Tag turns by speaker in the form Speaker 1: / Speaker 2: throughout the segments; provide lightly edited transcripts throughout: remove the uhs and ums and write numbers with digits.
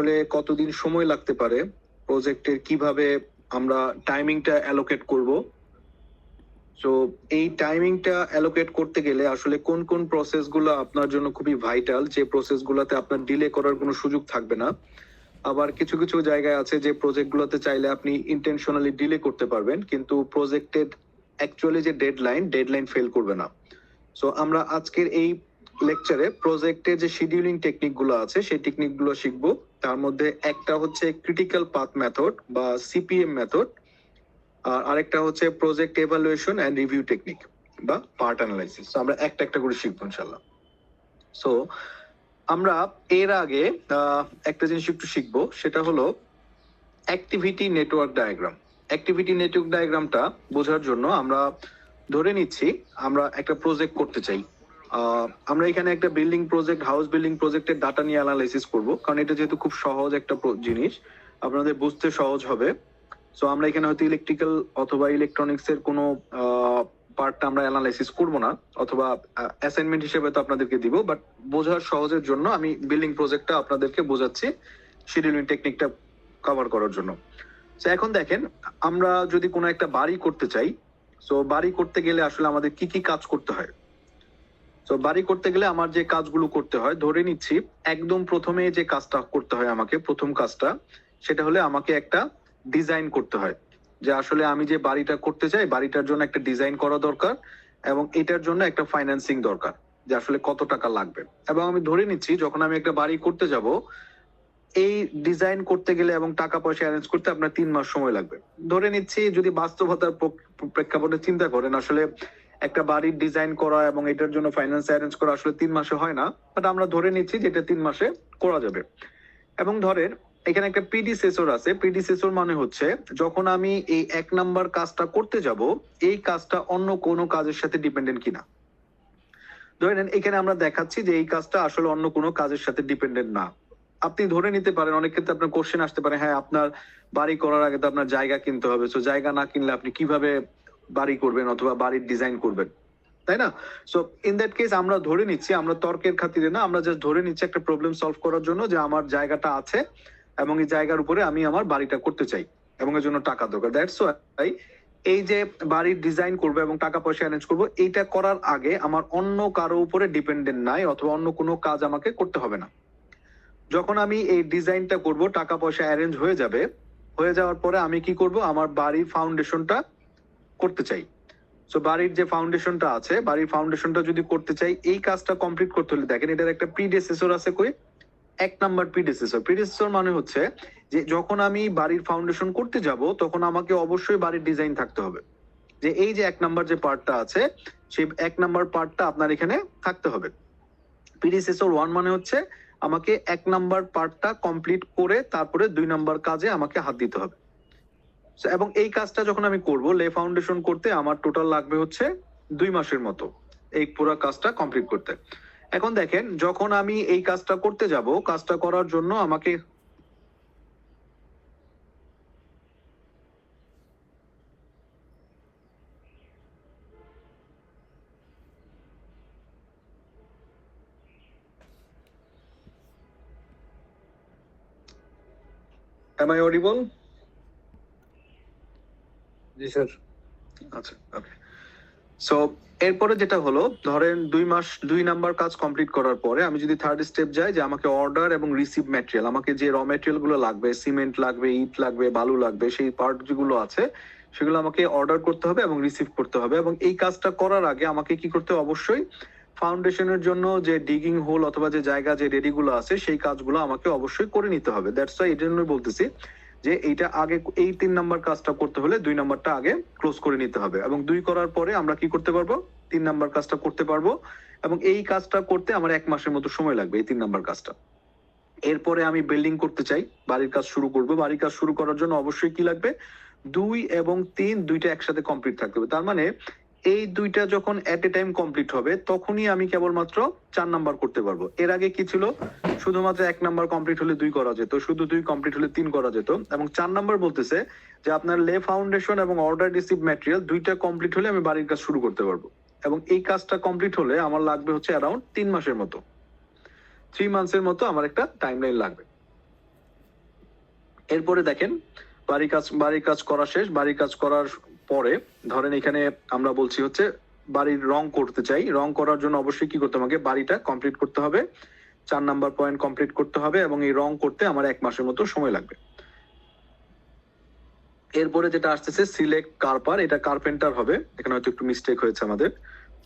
Speaker 1: আসলে কতদিন সময় লাগতে পারে, প্রজেক্টের কিভাবে আমরা টাইমিংটা অ্যালোকেট করব। সো এই টাইমিংটা অ্যালোকেট করতে গেলে আসলে কোন কোন প্রসেসগুলো আপনার জন্য খুবই ভাইটাল, যে প্রসেসগুলোতে আপনার ডিলে করার কোনো সুযোগ থাকবে না। আবার কিছু কিছু জায়গায় আছে যে প্রজেক্টগুলোতে চাইলে আপনি ইন্টেনশনালি ডিলে করতে পারবেন, কিন্তু প্রজেক্টের অ্যাকচুয়ালি যে ডেডলাইন ফেল করবে না। সো আমরা আজকের এই লেকচারে প্রজেক্টের যে শিডিউলিং টেকনিক গুলো আছে সেই টেকনিক গুলো শিখবো। তার মধ্যে একটা হচ্ছে ক্রিটিক্যাল পাথ মেথড বা সিপিএম মেথড, আর আরেকটা হচ্ছে project evaluation and review technique বা পার্ট অ্যানালাইসিস। আমরা একটা একটা করে শিখবো ইনশাল্লাহ। সো আমরা এর আগে একটা জিনিস একটু শিখবো, সেটা হলো activity network diagram. Activity network ডায়াগ্রামটা বোঝার জন্য আমরা ধরে নিচ্ছি আমরা একটা প্রজেক্ট করতে চাই। আমরা এখানে একটা বিল্ডিং প্রজেক্ট, হাউস বিল্ডিং প্রজেক্টের ডাটা নিয়ে অ্যানালাইসিস করব, কারণ এটা যেহেতু খুব সহজ একটা জিনিস, আপনাদের বুঝতে সহজ হবে। সো আমরা এখানে হয়তো ইলেকট্রিক্যাল অথবা ইলেকট্রনিক্স এর কোনো পার্টটা আমরা অ্যানালাইসিস করব না, অথবা অ্যাসাইনমেন্ট হিসেবে তো আপনাদেরকে দিব, বাট বোঝার সহজের জন্য আমি বিল্ডিং প্রজেক্টটা আপনাদেরকে বোঝাচ্ছি শিডিউলিং টেকনিকটা কভার করার জন্য। তো এখন দেখেন, আমরা যদি কোনো একটা বাড়ি করতে চাই, সো বাড়ি করতে গেলে আসলে আমাদের কি কি কাজ করতে হয়। তো বাড়ি করতে গেলে আমার যে কাজগুলো করতে হয়, ধরে নিচ্ছি একদম প্রথমে যে কাজটা করতে হয় আমাকে, প্রথম কাজটা সেটা হলে আমাকে একটা ডিজাইন করতে হয়, যে আসলে আমি যে বাড়িটা করতে চাই বাড়িটার জন্য একটা ডিজাইন করা দরকার, এবং এটার জন্য একটা ফাইন্যান্সিং দরকার, যে আসলে কত টাকা লাগবে। এবং আমি ধরে নিচ্ছি যখন আমি একটা বাড়ি করতে যাব, এই ডিজাইন করতে গেলে এবং টাকা পয়সা অ্যারেঞ্জ করতে আপনার 3 মাস সময় লাগবে। ধরে নিচ্ছি যদি বাস্তবতার প্রেক্ষাপটে চিন্তা করেন, আসলে একটা বাড়ির ডিজাইন করা এবং এটার জন্য ফাইন্যান্স অ্যারেঞ্জ করা আসলে 3 মাসে হয় না, বাট আমরা ধরে নিচ্ছি যে এটা 3 মাসে করা যাবে। এবং ধরেন এখানে একটা প্রিডিসেসর আছে। প্রিডিসেসর মানে হচ্ছে যখন আমি এই 1 নাম্বার কাজটা করতে যাব, এই কাজটা অন্য কোনো কাজের সাথে ডিপেন্ডেন্ট কিনা। ধরেন এখানে আমরা দেখাচ্ছি যে এই কাজটা আসলে অন্য কোনো কাজের সাথে ডিপেন্ডেন্ট না। আপনি ধরে নিতে পারেন, অনেক ক্ষেত্রে আপনার কোশ্চেন আসতে পারে, হ্যাঁ আপনার বাড়ি করার আগে তো আপনার জায়গা কিনতে হবে, সো জায়গা না কিনলে আপনি কিভাবে বাড়ি করবেন অথবা বাড়ির ডিজাইন করবেন, তাই না? সো ইন দ্যাট কেস আমরা ধরে নিচ্ছি, আমরা তর্কের খাতিরে না, আমরা জাস্ট ধরে নিচ্ছি একটা প্রবলেম সলভ করার জন্য যে আমার জায়গাটা আছে এবং এই জায়গার উপরে আমি আমার বাড়িটা করতে চাই এবং এর জন্য টাকা দরকার। দ্যাটস ওয়াই এই যে বাড়ির ডিজাইন করবো এবং টাকা পয়সা অ্যারেঞ্জ করবো, এইটা করার আগে আমার অন্য কারো উপরে ডিপেন্ডেন্ট নাই, অথবা অন্য কোনো কাজ আমাকে করতে হবে না। যখন আমি এই ডিজাইনটা করব, টাকা পয়সা অ্যারেঞ্জ হয়ে যাবে, হয়ে যাওয়ার পরে আমি কি করব, আমার বাড়ির ফাউন্ডেশনটা করতে চাই। সো বাড়ির যে ফাউন্ডেশনটা আছে, বাড়ির ফাউন্ডেশনটা যদি করতে চাই, এই কাজটা কমপ্লিট করতে হলে দেখেন এটার একটা প্রিডেসেসর আছে। কই? 1 নাম্বার প্রিডেসেসর। প্রিডেসেসর মানে হচ্ছে যে যখন আমি বাড়ির ফাউন্ডেশন করতে যাব, তখন আমাকে অবশ্যই বাড়ির ডিজাইন থাকতে হবে, যে এই যে 1 নাম্বার যে পার্টটা আছে, সেই 1 নাম্বার পার্টটা আপনার এখানে থাকতে হবে। প্রিডেসেসর 1 মানে হচ্ছে আমাকে 1 নাম্বার পার্টটা কমপ্লিট করে তারপরে 2 নাম্বার কাজে আমাকে হাত দিতে হবে। এবং এই কাজটা যখন আমি করব, লে ফাউন্ডেশন করতে আমার টোটাল লাগবে হচ্ছে 2 মাসের মতো এই পুরো কাজটা কমপ্লিট করতে। এখন দেখেন যখন আমি এই কাজটা করতে যাব, কাজটা করার জন্য আমাকে Am I audible?
Speaker 2: G sir.
Speaker 1: আচ্ছা, ওকে। সো এরপরে যেটা হলো, ধরেন 2 মাস 2 নাম্বার কাজ কমপ্লিট করার পরে আমি যদি থার্ড স্টেপ যাই, যে আমাকে অর্ডার এবং রিসিভ ম্যাটেরিয়াল, আমাকে যে র ম্যাটেরিয়াল গুলো লাগবে, সিমেন্ট লাগবে, ইট লাগবে, বালু লাগবে, সেই পার্ট যেগুলো আছে সেগুলো আমাকে অর্ডার করতে হবে এবং রিসিভ করতে হবে। এবং এই কাজটা করার আগে আমাকে কি করতে হবে, অবশ্যই ফাউন্ডেশনের জন্য যে ডিগিং হোল অথবা যে জায়গা যে রেডি গুলো আছে সেই কাজগুলো আমাকে অবশ্যই করে নিতে হবে। দ্যাটস ওয়াই এই জন্য বলতেছি যে এইটা আগে, এই 3 নাম্বার কাজটা করতে হলে 2 নাম্বারটা আগে ক্লোজ করে নিতে হবে, এবং 2 করার পরে আমরা কি করতে পারবো, 3 নাম্বার কাজটা করতে পারবো। এবং এই কাজটা করতে আমার 1 মাসের মতো সময় লাগবে, এই 3 নাম্বার কাজটা। এরপরে আমি বিল্ডিং করতে চাই, বাড়ির কাজ শুরু করবো। বাড়ির কাজ শুরু করার জন্য অবশ্যই কি লাগবে, 2 এবং 3 দুইটা একসাথে কমপ্লিট থাকতে হবে। তার মানে এই দুইটা যখন এট এ টাইম কমপ্লিট হবে, তখনই আমি কেবলমাত্র 4 নাম্বার করতে পারবো। এর আগে কি ছিল, শুধুমাত্র 1 নাম্বার কমপ্লিট হলে 2 করা যেত, শুধু 2 কমপ্লিট হলে 3 করা যেত। এবং 4 নাম্বার বলতেছে যে আপনার লে ফাউন্ডেশন এবং অর্ডার রিসিভ ম্যাটেরিয়াল দুইটা কমপ্লিট হলে আমি বাড়ির কাজ শুরু করতে পারবো। এবং এই কাজটা কমপ্লিট হলে আমার লাগবে হচ্ছে অ্যারাউন্ড 3 মাসের মতো, 3 মান্থসের মতো আমার একটা টাইমলাইন লাগবে। এরপরে দেখেন বাড়ির কাজ করা শেষ। বাড়ির কাজ করার পরে ধরেন এখানে আমরা বলছি হচ্ছে বাড়ির রং করতে চাই। রং করার জন্য অবশ্যই কি করতে হবে, আমাকে বাড়িটা কমপ্লিট করতে হবে, 4 নাম্বার পয়েন্ট কমপ্লিট করতে হবে, এবং এই রং করতে আমার 1 মাসের মতো সময় লাগবে। এরপরে যেটা আসতেছে সিলেক্ট কার্পার, এটা কার্পেন্টার হবে, এখানে হয়তো একটু মিস্টেক হয়েছে আমাদের।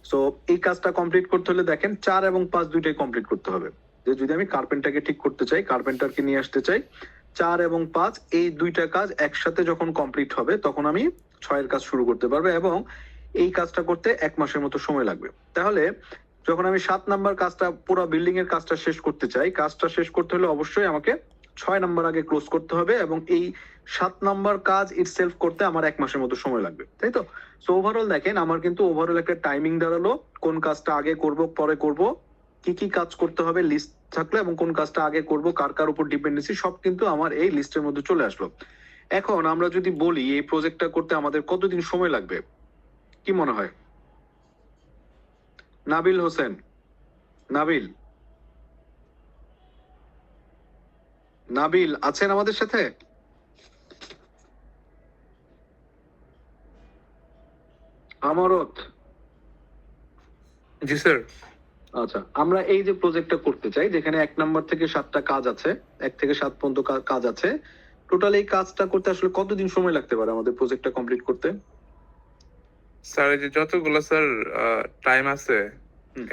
Speaker 1: সো এই কাজটা কমপ্লিট করতে হলে দেখেন 4 এবং 5 দুইটাই কমপ্লিট করতে হবে। যে যদি আমি কার্পেন্টারকে ঠিক করতে চাই, কার্পেন্টারকে নিয়ে আসতে চাই, 4 এবং 5 এই দুইটা কাজ একসাথে যখন কমপ্লিট হবে তখন আমি 6 এর কাজ শুরু করতে পারবো, এবং এই কাজটা করতে 1 মাসের মতো সময় লাগবে। তাহলে যখন আমি 7 নাম্বার কাজটা, পুরো বিল্ডিং এর কাজটা শেষ করতে চাই, কাজটা শেষ করতে হলে অবশ্যই আমাকে 6 নাম্বার আগে ক্লোজ করতে হবে, এবং এই 7 নাম্বার কাজ ইটসেলফ করতে আমার 1 মাসের মতো সময় লাগবে, তাই তো? সো ওভারঅল দেখেন আমার কিন্তু ওভারঅল একটা টাইমিং দাঁড়ালো, কোন কাজটা আগে করব পরে করব, কি কি কাজ করতে হবে লিস্ট থাকলো, এবং কোন কাজটা আগে করব কার কার উপর ডিপেন্ডেন্সি সব কিন্তু আমার এই লিস্টের মধ্যে চলে আসলো। এখন আমরা যদি বলি এই প্রজেক্টটা করতে আমাদের কতদিন সময় লাগবে, কি মনে হয়? নাবিল হোসেন, নাবিল নাবিল আছেন আমাদের সাথে? আমারত,
Speaker 2: জি স্যার।
Speaker 1: আচ্ছা, আমরা এই যে প্রজেক্টটা করতে চাই যেখানে 1 নাম্বার থেকে 7টা কাজ আছে, 1 থেকে 7 পর্যন্ত কাজ আছে, টোটাল এই কাজটা করতে আসলে কতদিন সময় লাগতে পারে আমাদের প্রজেক্টটা কমপ্লিট করতে?
Speaker 2: স্যার এই যে যতগুলো স্যার টাইম আছে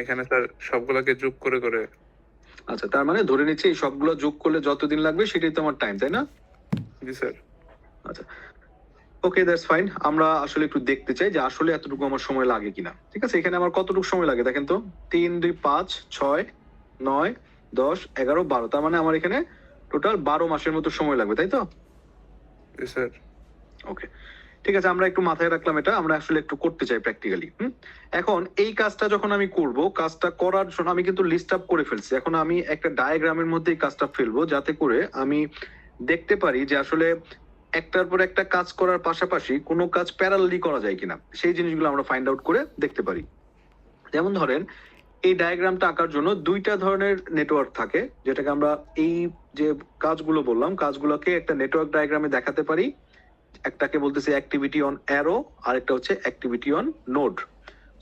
Speaker 2: এখানে স্যার সবগুলোকে যোগ করে করে।
Speaker 1: আচ্ছা, তার মানে ধরে নিচ্ছি এই সবগুলো যোগ করলে যতদিন লাগবে সেটাই তো আমার টাইম, তাই না?
Speaker 2: জি স্যার।
Speaker 1: আচ্ছা, ওকে, দ্যাটস ফাইন। আমরা আসলে একটু দেখতে চাই যে আসলে এতটুকু আমার সময় লাগে কিনা। ঠিক আছে, এখানে আমার কতটুকু সময় লাগে দেখেন তো, 3 2 5 6 9 10 11 12, তার মানে আমার এখানে টোটাল 12 মাসের মতো সময় লাগবে, তাই তো?
Speaker 2: জি স্যার।
Speaker 1: ওকে, ঠিক আছে, আমরা একটু মাথায় রাখলাম এটা, আমরা আসলে একটু করতে চাই প্র্যাকটিক্যালি। এখন এই কাজটা যখন আমি করব, কাজটা করার জন্য আমি কিন্তু লিস্ট আপ করে ফেলছি, এখন আমি একটা ডায়াগ্রামের মধ্যে এই কাজটা ফেলবো যাতে করে আমি দেখতে পারি যে আসলে একটার পর একটা কাজ করার পাশাপাশি কোনো কাজ প্যারালালি করা যায় কিনা, সেই জিনিসগুলো আমরা ফাইন্ড আউট করে দেখতে পারি। যেমন ধরেন এই ডায়াগ্রামটা আঁকার জন্য 2টা ধরনের নেটওয়ার্ক থাকে, যেটাকে আমরা এই যে কাজগুলো বললাম কাজগুলোকে একটা নেটওয়ার্ক ডায়াগ্রামে দেখাতে পারি। একটাকে বলতেছি অ্যাক্টিভিটি অন অ্যারো, আর একটা হচ্ছে অ্যাক্টিভিটি অন নোড।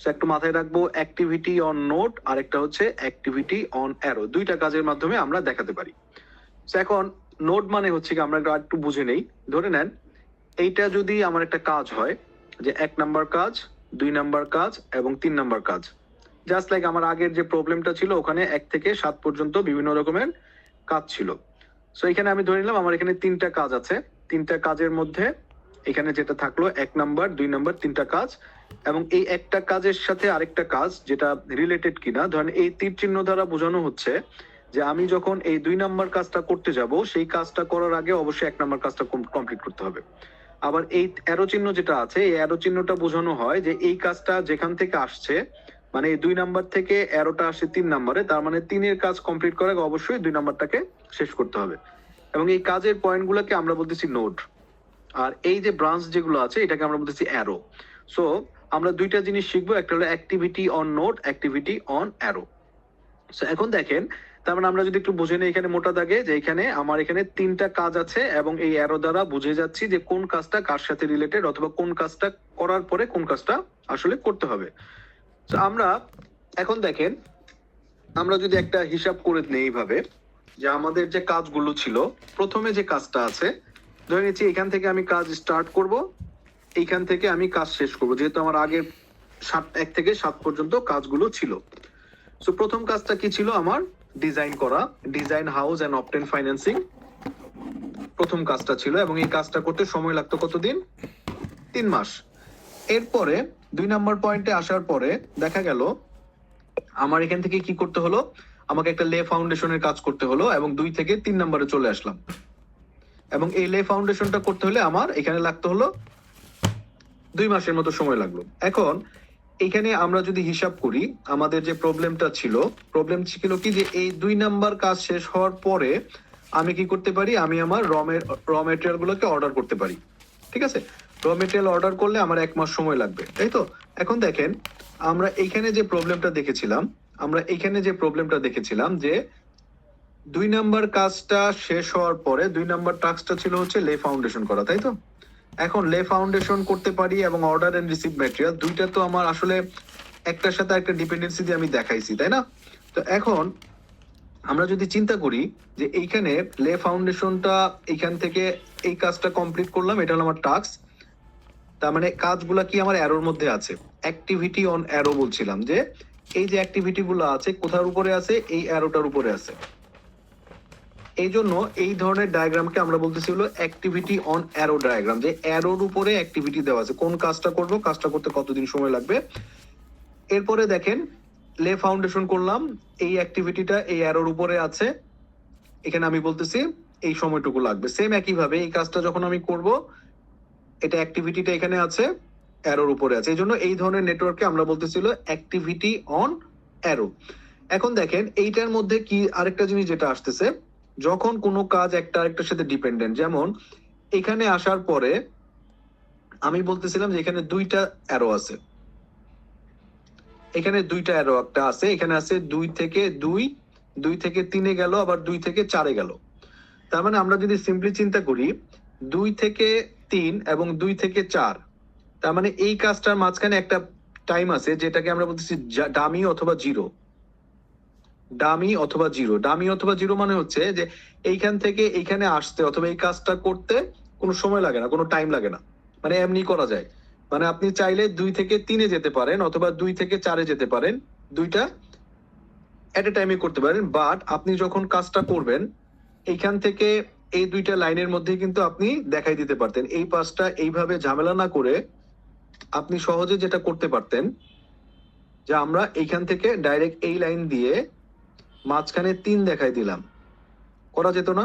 Speaker 1: সো একটু মাথায় রাখবো, অ্যাক্টিভিটি অন নোড আর একটা হচ্ছে অ্যাক্টিভিটি অন অ্যারো, 2টা কাজের মাধ্যমে আমরা দেখাতে পারি। সো এখন নোড মানে হচ্ছে কি, আমরা একটু বুঝে নেই। ধরে নেন এইটা যদি আমার একটা কাজ হয় যে 1 নাম্বার কাজ, 2 নাম্বার কাজ এবং 3 নাম্বার কাজ, জাস্ট লাইক আমার আগের যে প্রবলেমটা ছিল ওখানে 1 থেকে 7 পর্যন্ত বিভিন্ন রকমের কাজ ছিল। সো এখানে আমি ধরে নিলাম আমার এখানে 3টা কাজ আছে, 3টা কাজের মধ্যে এখানে যেটা থাকলো 1 নাম্বার 2 নাম্বার 3টা কাজ, এবং এই একটা কাজের সাথে আরেকটা কাজ যেটা রিলেটেড কিনা, ধরেন এই তীর চিহ্ন দ্বারা বোঝানো হচ্ছে যে আমি যখন এই 2 নাম্বার কাজটা করতে যাব সেই কাজটা করার আগে অবশ্যই 1 নাম্বার কাজটা কমপ্লিট করতে হবে। আবার এই অ্যারো চিহ্ন যেটা আছে, এই অ্যারো চিহ্নটা বোঝানো হয় যে এই কাজটা যেখান থেকে আসছে, মানে এই 2 নাম্বার থেকে অ্যারোটা আসে 3 নাম্বারে, তার মানে 3 এর কাজ কমপ্লিট করার আগে অবশ্যই 2 নাম্বারটাকে শেষ করতে হবে, এবং এই কাজের পয়েন্টগুলোকে আমরা বলতেছি নোড, আর এই যে ব্রাঞ্চ যেগুলো আছে এটাকে আমরা বলতেছি অ্যারো। সো আমরা 2টা জিনিস শিখবো, একটা হলো activity on node, activity on arrow. So এখন দেখেন, তার মানে আমরা যদি একটু বুঝে নিই এখানে মোটা দাগে, যে এখানে আমার এখানে 3টা কাজ আছে এবং এই অ্যারো দ্বারা বুঝে যাচ্ছি যে কোন কাজটা কার সাথে রিলেটেড, অথবা কোন কাজটা করার পরে কোন কাজটা আসলে করতে হবে। তো আমরা এখন দেখেন, আমরা যদি একটা হিসাব করে নেই এইভাবে, যে আমাদের যে কাজগুলো ছিল, প্রথমে যে কাজটা আছে ধরে নিচ্ছি এখান থেকে আমি কাজ স্টার্ট করব, এইখান থেকে আমি কাজ শেষ করব, যেহেতু আমার আগে 1 থেকে 7 পর্যন্ত কাজগুলো ছিল। সো প্রথম কাজটা কি ছিল আমার, ডিজাইন করা, design house and obtain financing প্রথম কাজটা ছিল, এবং এই কাজটা করতে সময় লাগতো কতদিন, 3 মাস। এরপরে 2 নাম্বার পয়েন্টে আসার পরে দেখা গেল আমার এখান থেকে কি করতে হলো, আমাকে একটা লে ফাউন্ডেশনের কাজ করতে হলো, এবং 2 থেকে 3 নাম্বারে চলে আসলাম, এবং এই লে ফাউন্ডেশনটা করতে হলে আমার এখানে লাগতে হলো 2 মাসের মতো সময় লাগলো। এখন এখানে আমরা যদি হিসাব করি, আমাদের যে প্রবলেম ছিল কি, যে এই 2 নাম্বার কাজ শেষ হওয়ার পরে আমি কি করতে পারি, আমি আমার র মেটেরিয়াল গুলোকে অর্ডার করতে পারি। ঠিক আছে, র মেটেরিয়াল অর্ডার করলে আমার 1 মাস সময় লাগবে, তাই তো? এখন দেখেন আমরা এইখানে যে প্রবলেমটা দেখেছিলাম যে 2 নাম্বার কাজটা শেষ হওয়ার পরে 2 নাম্বার টাস্কটা ছিল হচ্ছে লে ফাউন্ডেশন করা, তাই তো? এখন লে ফাউন্ডেশন করতে পারি এবং অর্ডার এন্ড রিসিভ ম্যাটেরিয়াল, দুইটা তো আমার আসলে একটার সাথে একটা ডিপেন্ডেন্সি দিয়ে আমি দেখাইছি, তাই না? তো এখন আমরা যদি চিন্তা করি যে এইখানে লে ফাউন্ডেশনটা এইখান থেকে এই কাজটা কমপ্লিট করলাম, এটা হলো আমার টাস্ক। তার মানে কাজগুলা কি আমার অ্যারোর মধ্যে আছে, অ্যাক্টিভিটি অন অ্যারো বলছিলাম, যে এই যে অ্যাক্টিভিটি গুলো আছে কোথার উপরে আছে, এই অ্যারোটার উপরে আছে। এই জন্য এই ধরনের ডায়াগ্রামকে আমরা বলতেছি হলো অ্যাক্টিভিটি অন অ্যারো ডায়াগ্রাম, যে অ্যারোর উপরে অ্যাক্টিভিটি দেওয়া আছে, কোন কাজটা করব, কাজটা করতে কতদিন সময় লাগবে। এরপরে দেখেন লে ফাউন্ডেশন করলাম, এই অ্যাক্টিভিটিটা এই অ্যারোর উপরে আছে, এখানে আমি বলতেছি এই সময়টুকু লাগবে। সেম একই ভাবে এই কাজটা যখন আমি করব, এটা অ্যাক্টিভিটিটা এখানে আছে, অ্যারোর উপরে আছে, এই জন্য এই ধরনের নেটওয়ার্ককে আমরা বলতেছিল অ্যাক্টিভিটি অন অ্যারো। এখন দেখেন এইটার মধ্যে কি আরেকটা জিনিস যেটা আসতেছে, যখন কোনো কাজ একটা আরেকটার সাথে ডিপেন্ডেন্ট, যেমন এখানে আসার পরে আমি বলতেছিলাম যে এখানে দুইটা অ্যারো আছে, এখানে দুইটা অ্যারো একটা আছে, এখানে আছে 2 থেকে 2, 2 থেকে 3-এ গেল, আবার 2 থেকে 4-এ গেল। তার মানে আমরা যদি সিম্পলি চিন্তা করি 2 থেকে 3 এবং 2 থেকে 4, তার মানে এই কাজটার মাঝখানে একটা টাইম আছে যেটাকে আমরা বলতেছি ডামি অথবা জিরো। ডামি অথবা জিরো, ডামি অথবা জিরো মানে হচ্ছে যে এইখান থেকে এইখানে আসতে অথবা এই কাজটা করতে কোনো সময় লাগে না, কোনো টাইম লাগে না, মানে এমনি করা যায়। মানে আপনি চাইলে 2 থেকে 3-এ যেতে পারেন অথবা 2 থেকে 4-এ যেতে পারেন, দুইটা এট এ টাইমে করতে পারেন। বাট আপনি যখন কাজটা করবেন এইখান থেকে এই দুইটা লাইনের মধ্যে কিন্তু আপনি দেখাই দিতে পারতেন, এই পাঁচটা এইভাবে ঝামেলা না করে আপনি সহজে যেটা করতে পারতেন যে আমরা এইখান থেকে ডাইরেক্ট এই লাইন দিয়ে মাঝখানে 3 দেখাই দিলাম, করা যেত না?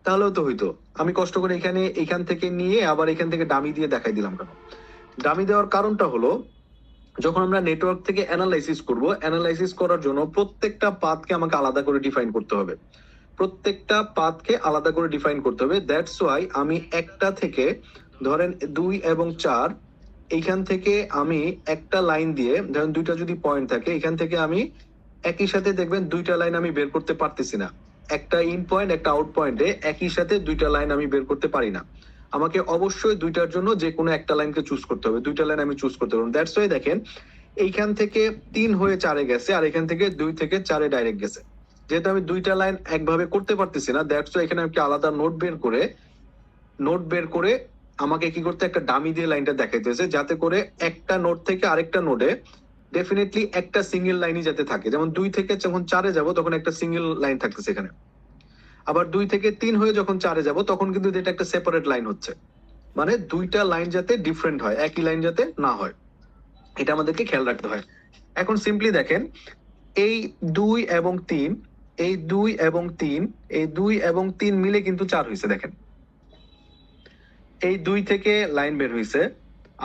Speaker 1: তাহলেও তো হইতো। আমি কষ্ট করে এখানে এইখান থেকে নিয়ে আবার এখান থেকে ডামি দিয়ে দেখাই দিলাম কেন? ডামি দেওয়ার কারণটা হলো যখন আমরা নেটওয়ার্ক থেকে অ্যানালাইসিস করব, অ্যানালাইসিস করার জন্য প্রত্যেকটা পাথকে আমাকে আলাদা করে ডিফাইন করতে হবে, প্রত্যেকটা পাথকে আলাদা করে ডিফাইন করতে হবে। দ্যাটস ওয়াই আমি একটা থেকে ধরেন 2 এবং 4, এইখান থেকে আমি একটা লাইন দিয়ে, ধরেন দুইটা যদি পয়েন্ট থাকে, এখান থেকে আমি একই সাথে দেখবেন দুইটা লাইন আমি বের করতে পারতেছি না, একটা ইন পয়েন্ট একটা আউট পয়েন্টে একই সাথে দুইটা লাইন আমি বের করতে পারি না। আমাকে অবশ্যই দুইটার জন্য যে কোনো একটা লাইনকে চুজ করতে হবে, দুইটা লাইন আমি চুজ করতে পারবো। দ্যাটস ওয়াই দেখেন এইখান থেকে 3 হয়ে 4-এ গেছে, আর এখান থেকে 2 থেকে 4-এ ডাইরেক্ট গেছে। যেহেতু আমি দুইটা লাইন একভাবে করতে পারতেছি না, দ্যাটস ওয়াই এখানে আমি আলাদা নোট বের করে আমাকে কি করতে, একটা ডামি দিয়ে লাইনটা দেখাইতেছে, যাতে করে একটা নোট থেকে আরেকটা নোডে ডেফিনেটলি একটা সিঙ্গেল লাইনই যাতে থাকে। যেমন 2 থেকে যখন 4-এ যাব তখন একটা সিঙ্গেল লাইন থাকতেছে এখানে, আবার 2 থেকে 3 হয়ে যখন 4-এ যাব তখন কিন্তু এটা একটা সেপারেট লাইন হচ্ছে। মানে দুইটা লাইন যাতে ডিফারেন্ট হয়, একই লাইন যাতে না হয়, এটা আমাদেরকে খেয়াল রাখতে হয়। এখন সিম্পলি দেখেন এই 2 এবং 3, এই 2 এবং 3, এই 2 এবং 3 মিলে কিন্তু 4 হয়েছে। দেখেন এই 2 থেকে লাইন বের হয়েছে,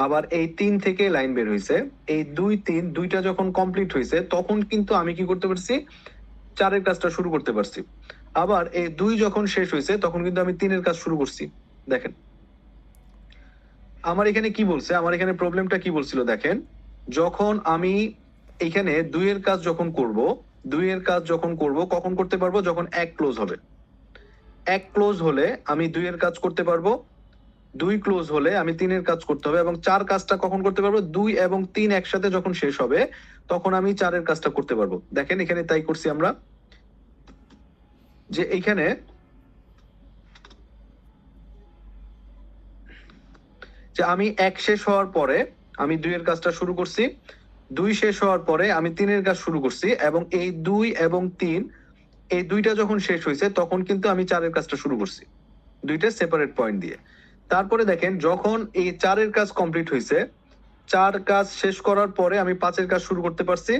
Speaker 1: আবার এই 3 থেকে লাইন বের হয়েছে, এই 2 3 দুইটা যখন কমপ্লিট হয়েছে তখন কিন্তু আমি কি করতে পারছি, 4-এর কাজটা শুরু করতে পারছি। আবার এই 2 যখন শেষ হয়েছে তখন কিন্তু আমি 3-এর কাজ শুরু করছি। দেখেন আমার এখানে কি বলছে, আমার এখানে প্রবলেমটা কি বলছিল দেখেন, যখন আমি এখানে 2-এর কাজ যখন করব, 2-এর কাজ যখন করব কখন করতে পারবো, যখন 1 ক্লোজ হবে। 1 ক্লোজ হলে আমি 2-এর কাজ করতে পারবো, 2 ক্লোজ হলে আমি 3-এর কাজ করতে হবে, এবং 4 কাজটা কখন করতে পারবো, 2 এবং 3 একসাথে যখন শেষ হবে তখন আমি 4-এর কাজটা করতে পারবো। দেখেন এখানে তাই করছি আমরা, যে এইখানে যে আমি 1 শেষ হওয়ার পরে আমি 2-এর কাজটা শুরু করছি, 2 শেষ হওয়ার পরে আমি 3-এর কাজ শুরু করছি, এবং এই 2 এবং 3 এই দুইটা যখন শেষ হয়েছে তখন কিন্তু আমি 4-এর কাজটা শুরু করছি, দুইটা সেপারেট পয়েন্ট দিয়ে। তারপরে দেখেন যখন এই 4-এর কাজ কমপ্লিট হয়েছে, 4 কাজ শেষ করার পরে আমি 5-এর কাজ শুরু করতে পারছি,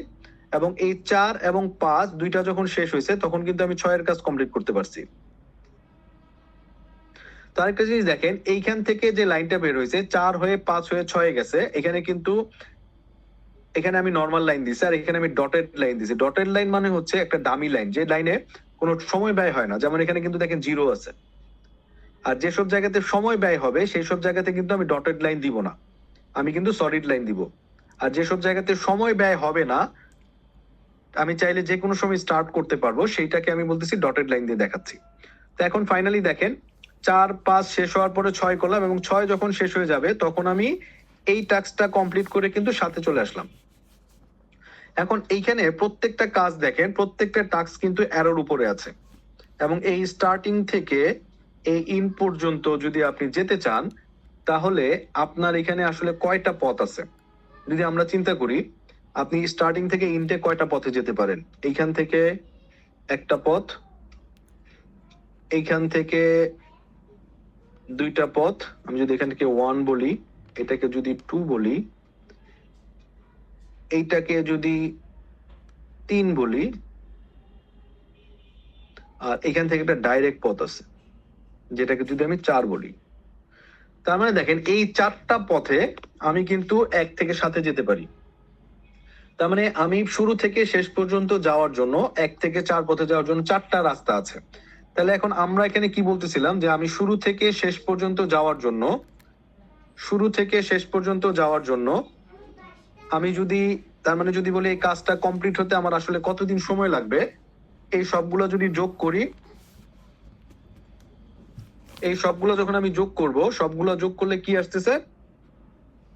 Speaker 1: এবং এই 4 এবং 5 দুইটা যখন শেষ হয়েছে তখন কিন্তু আমি 6-এর কাজ কমপ্লিট করতে পারছি। তো আরেকটা জিনিস দেখেন, এইখান থেকে যে লাইনটা বের হয়েছে 4 হয়ে 5 হয়ে 6-এ গেছে, এখানে কিন্তু এখানে আমি নর্মাল লাইন দিছি, আর এখানে আমি ডটেড লাইন দিছি। ডটেড লাইন মানে হচ্ছে একটা ডামি লাইন, যে লাইনে কোনো সময় ব্যয় হয় না। যেমন এখানে কিন্তু দেখেন 0 আছে, আর যেসব জায়গাতে সময় ব্যয় হবে সেই সব জায়গাতে কিন্তু আমি ডটেড লাইন দিব না, আমি কিন্তু সলিড লাইন দিব। আর যেসব জায়গাতে সময় ব্যয় হবে না আমি চাইলে যে কোনো সময় স্টার্ট করতে পারবো, সেইটাকে আমি বলতেছি ডটেড লাইন দিয়ে দেখাচ্ছি। তো এখন ফাইনালি দেখেন 4 5 শেষ হওয়ার পরে 6 করলাম, এবং 6 যখন শেষ হয়ে যাবে তখন আমি এই টাস্কটা কমপ্লিট করে কিন্তু সাথে চলে আসলাম। এখন এইখানে প্রত্যেকটা কাজ দেখেন, প্রত্যেকটা টাস্ক কিন্তু অ্যারোর উপরে আছে, এবং এই স্টার্টিং থেকে এই ইন পর্যন্ত যদি আপনি যেতে চান তাহলে আপনার এখানে আসলে কয়টা পথ আছে যদি আমরা চিন্তা করি। আপনি স্টার্টিং থেকে ইনটে কয়টা পথে যেতে পারেন? এইখান থেকে একটা পথ, এইখান থেকে দুইটা পথ, আমি যদি এখান থেকে 1 বলি, এটাকে যদি 2 বলি, এইটাকে যদি 3 বলি, আর এখান থেকে একটা ডাইরেক্ট পথ আছে যেটাকে যদি আমি 4 বলি। তার মানে দেখেন এই 4টা পথে আমি কিন্তু 1 থেকে 7-এ যেতে পারি। তার মানে আমি শুরু থেকে শেষ পর্যন্ত যাওয়ার জন্য 1 থেকে 4 পথে যাওয়ার জন্য 4টা রাস্তা আছে। তাহলে এখন আমরা এখানে কি বলতেছিলাম যে আমি শুরু থেকে শেষ পর্যন্ত যাওয়ার জন্য, শুরু থেকে শেষ পর্যন্ত যাওয়ার জন্য আমি যদি, তার মানে যদি বলি এই কাজটা কমপ্লিট হতে আমার আসলে কতদিন সময় লাগবে, এই সবগুলো যদি যোগ করি, এই সবগুলো যখন আমি যোগ করব, সবগুলো যোগ করলে কি আসতেছে?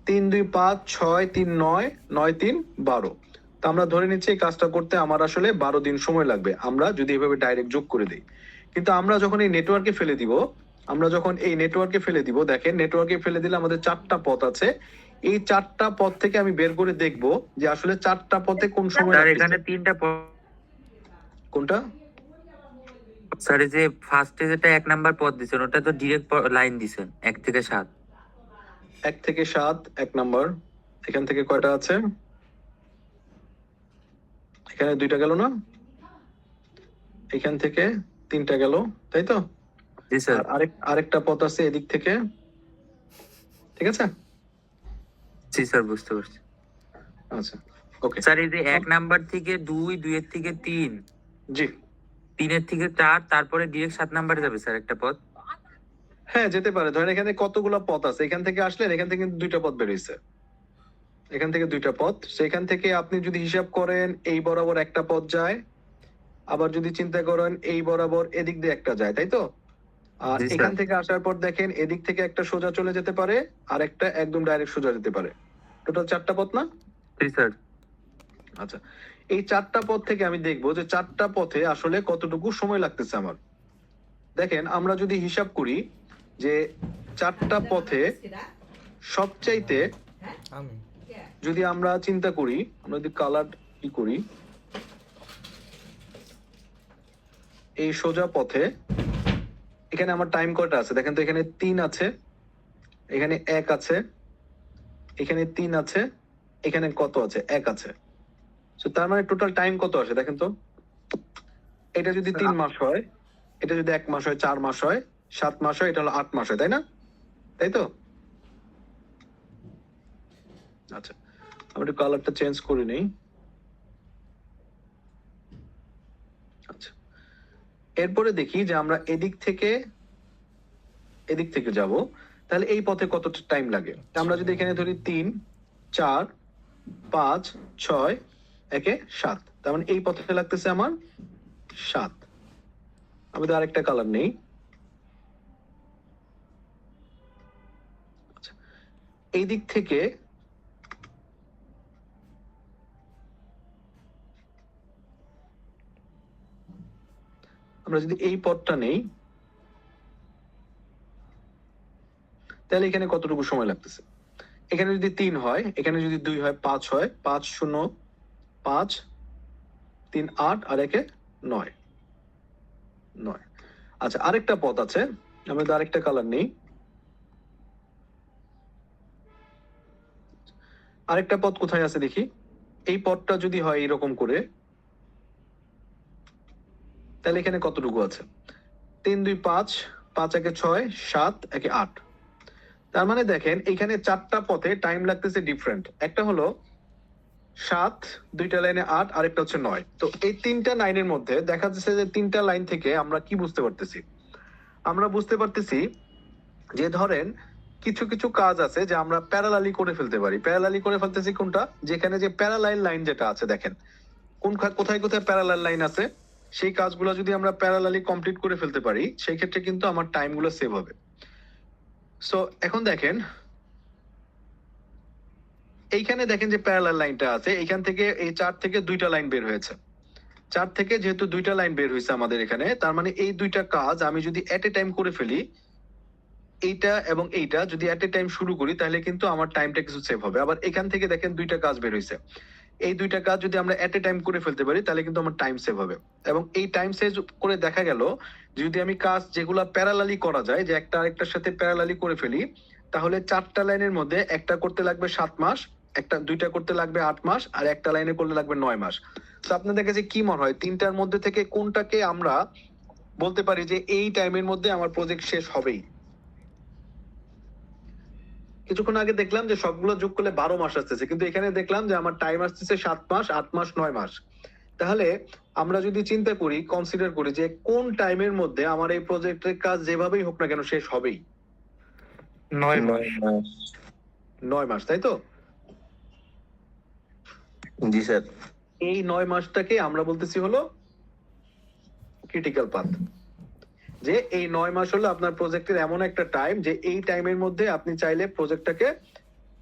Speaker 1: 3 2 5 6 3 9 9 3 12। তো আমরা ধরে নিচ্ছি এই কাজটা করতে আমার আসলে 12 দিন সময় লাগবে, আমরা যদি এভাবে ডাইরেক্ট যোগ করে দিই। কিন্তু আমরা যখন এই নেটওয়ার্কে ফেলে দিব, আমরা যখন এই নেটওয়ার্কে ফেলে দিব, দেখেন নেটওয়ার্কে ফেলে দিলে আমাদের 4টা পথ আছে। এই 4টা পথ থেকে আমি বের করে দেখব যে আসলে 4টা পথে কোন সময়
Speaker 3: স্যার
Speaker 1: লাগতেছে।
Speaker 3: এখানে 3টা
Speaker 1: কোনটা?
Speaker 3: স্যার এই যে ফার্স্টে যেটা 1 নাম্বার পদ দিছেন ওটা তো ডিরেক্ট লাইন দিছেন 1 থেকে 7।
Speaker 1: 1 থেকে 7 1 নাম্বার। এখান থেকে কয়টা আছে? এখানে 2টা গেল না, এখান থেকে 3টা গেল, তাই তো?
Speaker 3: জি স্যার।
Speaker 1: আর আরেকটা পথ আছে এদিক থেকে, ঠিক আছে?
Speaker 3: জি স্যার বুঝতে পারছি।
Speaker 1: আচ্ছা, ওকে।
Speaker 3: স্যার এই যে 1 নাম্বার থেকে 2, 2 এর থেকে 3,
Speaker 1: জি,
Speaker 3: 3 এর থেকে 4, তারপরে ডিরেক্ট 7 নাম্বারে যাবে স্যার একটা পদ।
Speaker 1: হ্যাঁ যেতে পারে। ধরেন এখানে কতগুলো পথ আছে, এখান থেকে আসলেন, এখান থেকে কিন্তু 2টা পথ বেরিয়েছে, এখান থেকে 2টা পথ। সেখান থেকে আপনি যদি হিসাব করেন এই বরাবর একটা পথ যায়, আবার যদি চিন্তা করেন এই বরাবর এদিক দিয়ে একটা যায়, তাই তো? আর
Speaker 3: জি স্যার।
Speaker 1: এখান থেকে আসার পর দেখেন এদিক থেকে একটা সোজা চলে যেতে পারে, আর একটা একদম ডাইরেক্ট সোজা যেতে পারে। টোটাল 4টা পথ না?
Speaker 3: জি স্যার।
Speaker 1: আচ্ছা, এই 4টা পথ থেকে আমি দেখবো যে 4টা পথে আসলে কতটুকু সময় লাগতেছে আমার। দেখেন আমরা যদি হিসাব করি যে 4টা পথে সবচাইতে, যদি আমরা চিন্তা করি, আমরা যদি কালার কি করি, এই সোজা পথে এখানে আমার টাইম কয়টা আছে দেখেন তো? এখানে 3 আছে, এখানে 1 আছে, এখানে 3 আছে, এখানে কত আছে? 1 আছে। তো তার মানে টোটাল টাইম কত আসে দেখেন তো? এটা যদি 3 মাস হয়, এটা যদি 1 মাস হয়, 4 মাস হয়, 7 মাস হয়, এটা হলো 8 মাস হয়, তাই না? তাই তো? আচ্ছা, আমি একটু কালারটা চেঞ্জ করে নেই। আচ্ছা, এরপরে দেখি যে আমরা এদিক থেকে যাব, তাহলে এই পথে কত টাইম লাগে। আমরা যদি এখানে ধরি 3 4 5 6 একে 7, তার মানে এই পথে লাগতেছে আমার 7। আমি তো আরেকটা কালার নেই। আচ্ছা, এই দিক থেকে আমরা যদি এই পথটা নেই, তাহলে এখানে কতটুকু সময় লাগতেছে? এখানে যদি 3 হয়, এখানে যদি 2 হয়, 5 হয়, 5 0 5 3 8 আর একে 9 9। আচ্ছা, আরেকটা পথ আছে, আমরা তো আরেকটা কালার নেই। আরেকটা পথ কোথায় আছে দেখি। এই পথটা যদি হয় এরকম করে, তাহলে এখানে কতটুকু আছে? 3 2 5 5 একে 6 7 একে 8। তার মানে দেখেন এখানে 4টা পথে টাইম লাগতেছে ডিফারেন্ট। একটা হলো 7, 2টা লাইনে 8, আরেকটা হচ্ছে 9। তো এই 3টা লাইনের মধ্যে দেখা যাচ্ছে যে 3টা লাইন থেকে আমরা কি বুঝতে পারতেছি? আমরা বুঝতে পারতেছি যে ধরেন কিছু কিছু কাজ আছে যে আমরা প্যারালালি করে ফেলতে পারি। প্যারালালি করে ফেলতেছি কোনটা? যেখানে যে প্যারালাল লাইন যেটা আছে দেখেন, কোথায় কোথায় প্যারালাল লাইন আছে সেই কাজগুলো যদি আমরা প্যারালালি কমপ্লিট করে ফেলতে পারি সেই ক্ষেত্রে কিন্তু আমার টাইমগুলো সেভ হবে। সো এখন দেখেন এইখানে দেখেন যে প্যারালাল লাইনটা আছে, এইখান থেকে এই 4 থেকে 2টা লাইন বের হয়েছে। 4 থেকে যেহেতু 2টা লাইন বের হয়েছে আমাদের এখানে, তার মানে এই 2টা কাজ আমি যদি এট এ টাইম করে ফেলি, এইটা এবং এইটা যদি এট এ টাইম শুরু করি তাহলে কিন্তু আমার টাইমটা কিছু সেভ হবে। আবার এখান থেকে দেখেন 2টা কাজ বের হয়েছে, এই 2টা কাজ যদি আমরা এট এ টাইম করে ফেলতে পারি তাহলে কিন্তু আমার টাইম সেভ হবে। এবং এই টাইম সেভ করে দেখা গেল যদি আমি কাজ যেগুলো প্যারালালি করা যায়, যে একটা আরেকটার সাথে প্যারালালি করে ফেলি, তাহলে 4টা লাইনের মধ্যে একটা করতে লাগবে 7 মাস, দুইটা করতে লাগবে 8 মাস, আর একটা লাইনে করতে লাগবে 9 মাস। তো আপনাদের কাছে কি মনে হয় 3টার মধ্যে থেকে কোনটাকে আমরা বলতে পারি যে এই টাইমের মধ্যে আমার প্রজেক্ট শেষ হবেই? কিছুক্ষণ আগে দেখলাম যে সবগুলো যোগ করলে 12 মাস আসতেছে, কিন্তু এখানে দেখলাম যে আমার টাইম আসতেছে 7 মাস, 8 মাস, 9 মাস। তাহলে আমরা যদি চিন্তা করি, কনসিডার করি যে কোন টাইমের মধ্যে আমার এই প্রজেক্টের কাজ যেভাবেই হোক না কেন শেষ হবেই?
Speaker 2: 9 মাস।
Speaker 1: 9 মাস, তাই তো?
Speaker 4: জি স্যার।
Speaker 1: এই 9 মাসটাকে আমরা বলতেছি হলো ক্রিটিক্যাল পাথ। যে এই 9 মাস হলো আপনার প্রজেক্টের এমন একটা টাইম যে এই টাইমের মধ্যে আপনি চাইলে প্রজেক্টটাকে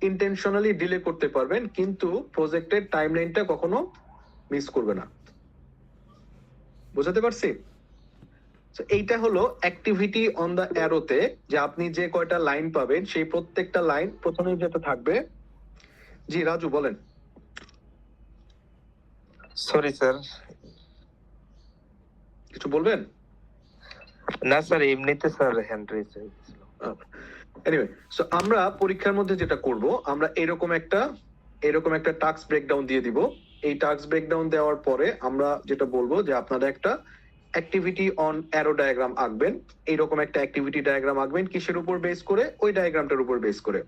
Speaker 1: ইন্টেনশনালি ডিলে করতে পারবেন, কিন্তু প্রজেক্টের টাইমলাইনটা কখনো মিস করবে না। বুঝাতে পারছি? So, এইটা হলো অ্যাক্টিভিটি অন দ্য অ্যারোতে, যে আপনি যে কয়টা লাইন পাবেন সেই প্রত্যেকটা লাইন প্রথমে যেটা থাকবে। জি রাজু বলেন।
Speaker 4: Sorry sir.
Speaker 1: কিছু বলবেন?
Speaker 4: না স্যার, এমনিতে স্যার হ্যান্ড রেজ হয়েছিল।
Speaker 1: এনিওয়ে, সো আমরা পরীক্ষার মধ্যে যেটা করব, আমরা এরকম একটা টাস্ক ব্রেকডাউন দিয়ে দিব। এই টাস্ক ব্রেকডাউন দেওয়ার পরে আমরা যেটা বলবো যে আপনারা একটা অ্যাক্টিভিটি অন অ্যারো ডায়াগ্রাম আঁকবেন। এইরকম একটা অ্যাক্টিভিটি ডায়াগ্রাম আঁকবেন, কিসের উপর বেস করে? ওই ডায়াগ্রামটার উপর বেস করে।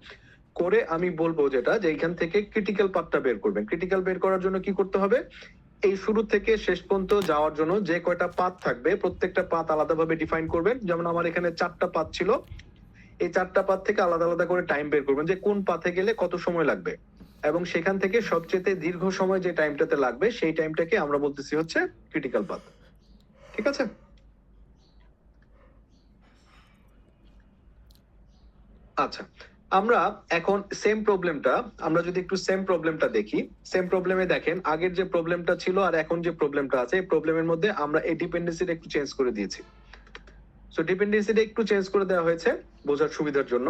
Speaker 1: করে আমি বলবো যেটা, যে এখান থেকে ক্রিটিক্যাল পাথটা বের করবেন। ক্রিটিক্যাল বের করার জন্য কি করতে হবে? এই শুরু থেকে শেষ পর্যন্ত যাওয়ার জন্য যে কয়টা পাথ থাকবে প্রত্যেকটা পাথ আলাদাভাবে ডিফাইন করবেন। যেমন আমার এখানে 4টা পাথ ছিল, এই 4টা পাথ থেকে আলাদা আলাদা করে টাইম বের করবেন যে কোন পাথে গেলে কত সময় লাগবে, এবং সেখান থেকে সবচেয়ে দীর্ঘ সময় যে টাইমটাতে লাগবে সেই টাইমটাকে আমরা বলতেছি হচ্ছে ক্রিটিক্যাল পাথ। ঠিক আছে? আচ্ছা, আমরা এখন আমরা যদি একটু সেম প্রবলেমটা দেখি। সেম প্রবলেমে দেখেন আগের যে প্রবলেমটা ছিল আর এখন যে প্রবলেমটা আছে, এই প্রবলেমের মধ্যে আমরা এই ডিপেন্ডেন্সিটা একটু চেঞ্জ করে দিয়েছি। সো ডিপেন্ডেন্সিটা একটু চেঞ্জ করে দেওয়া হয়েছে বোঝার সুবিধার জন্য।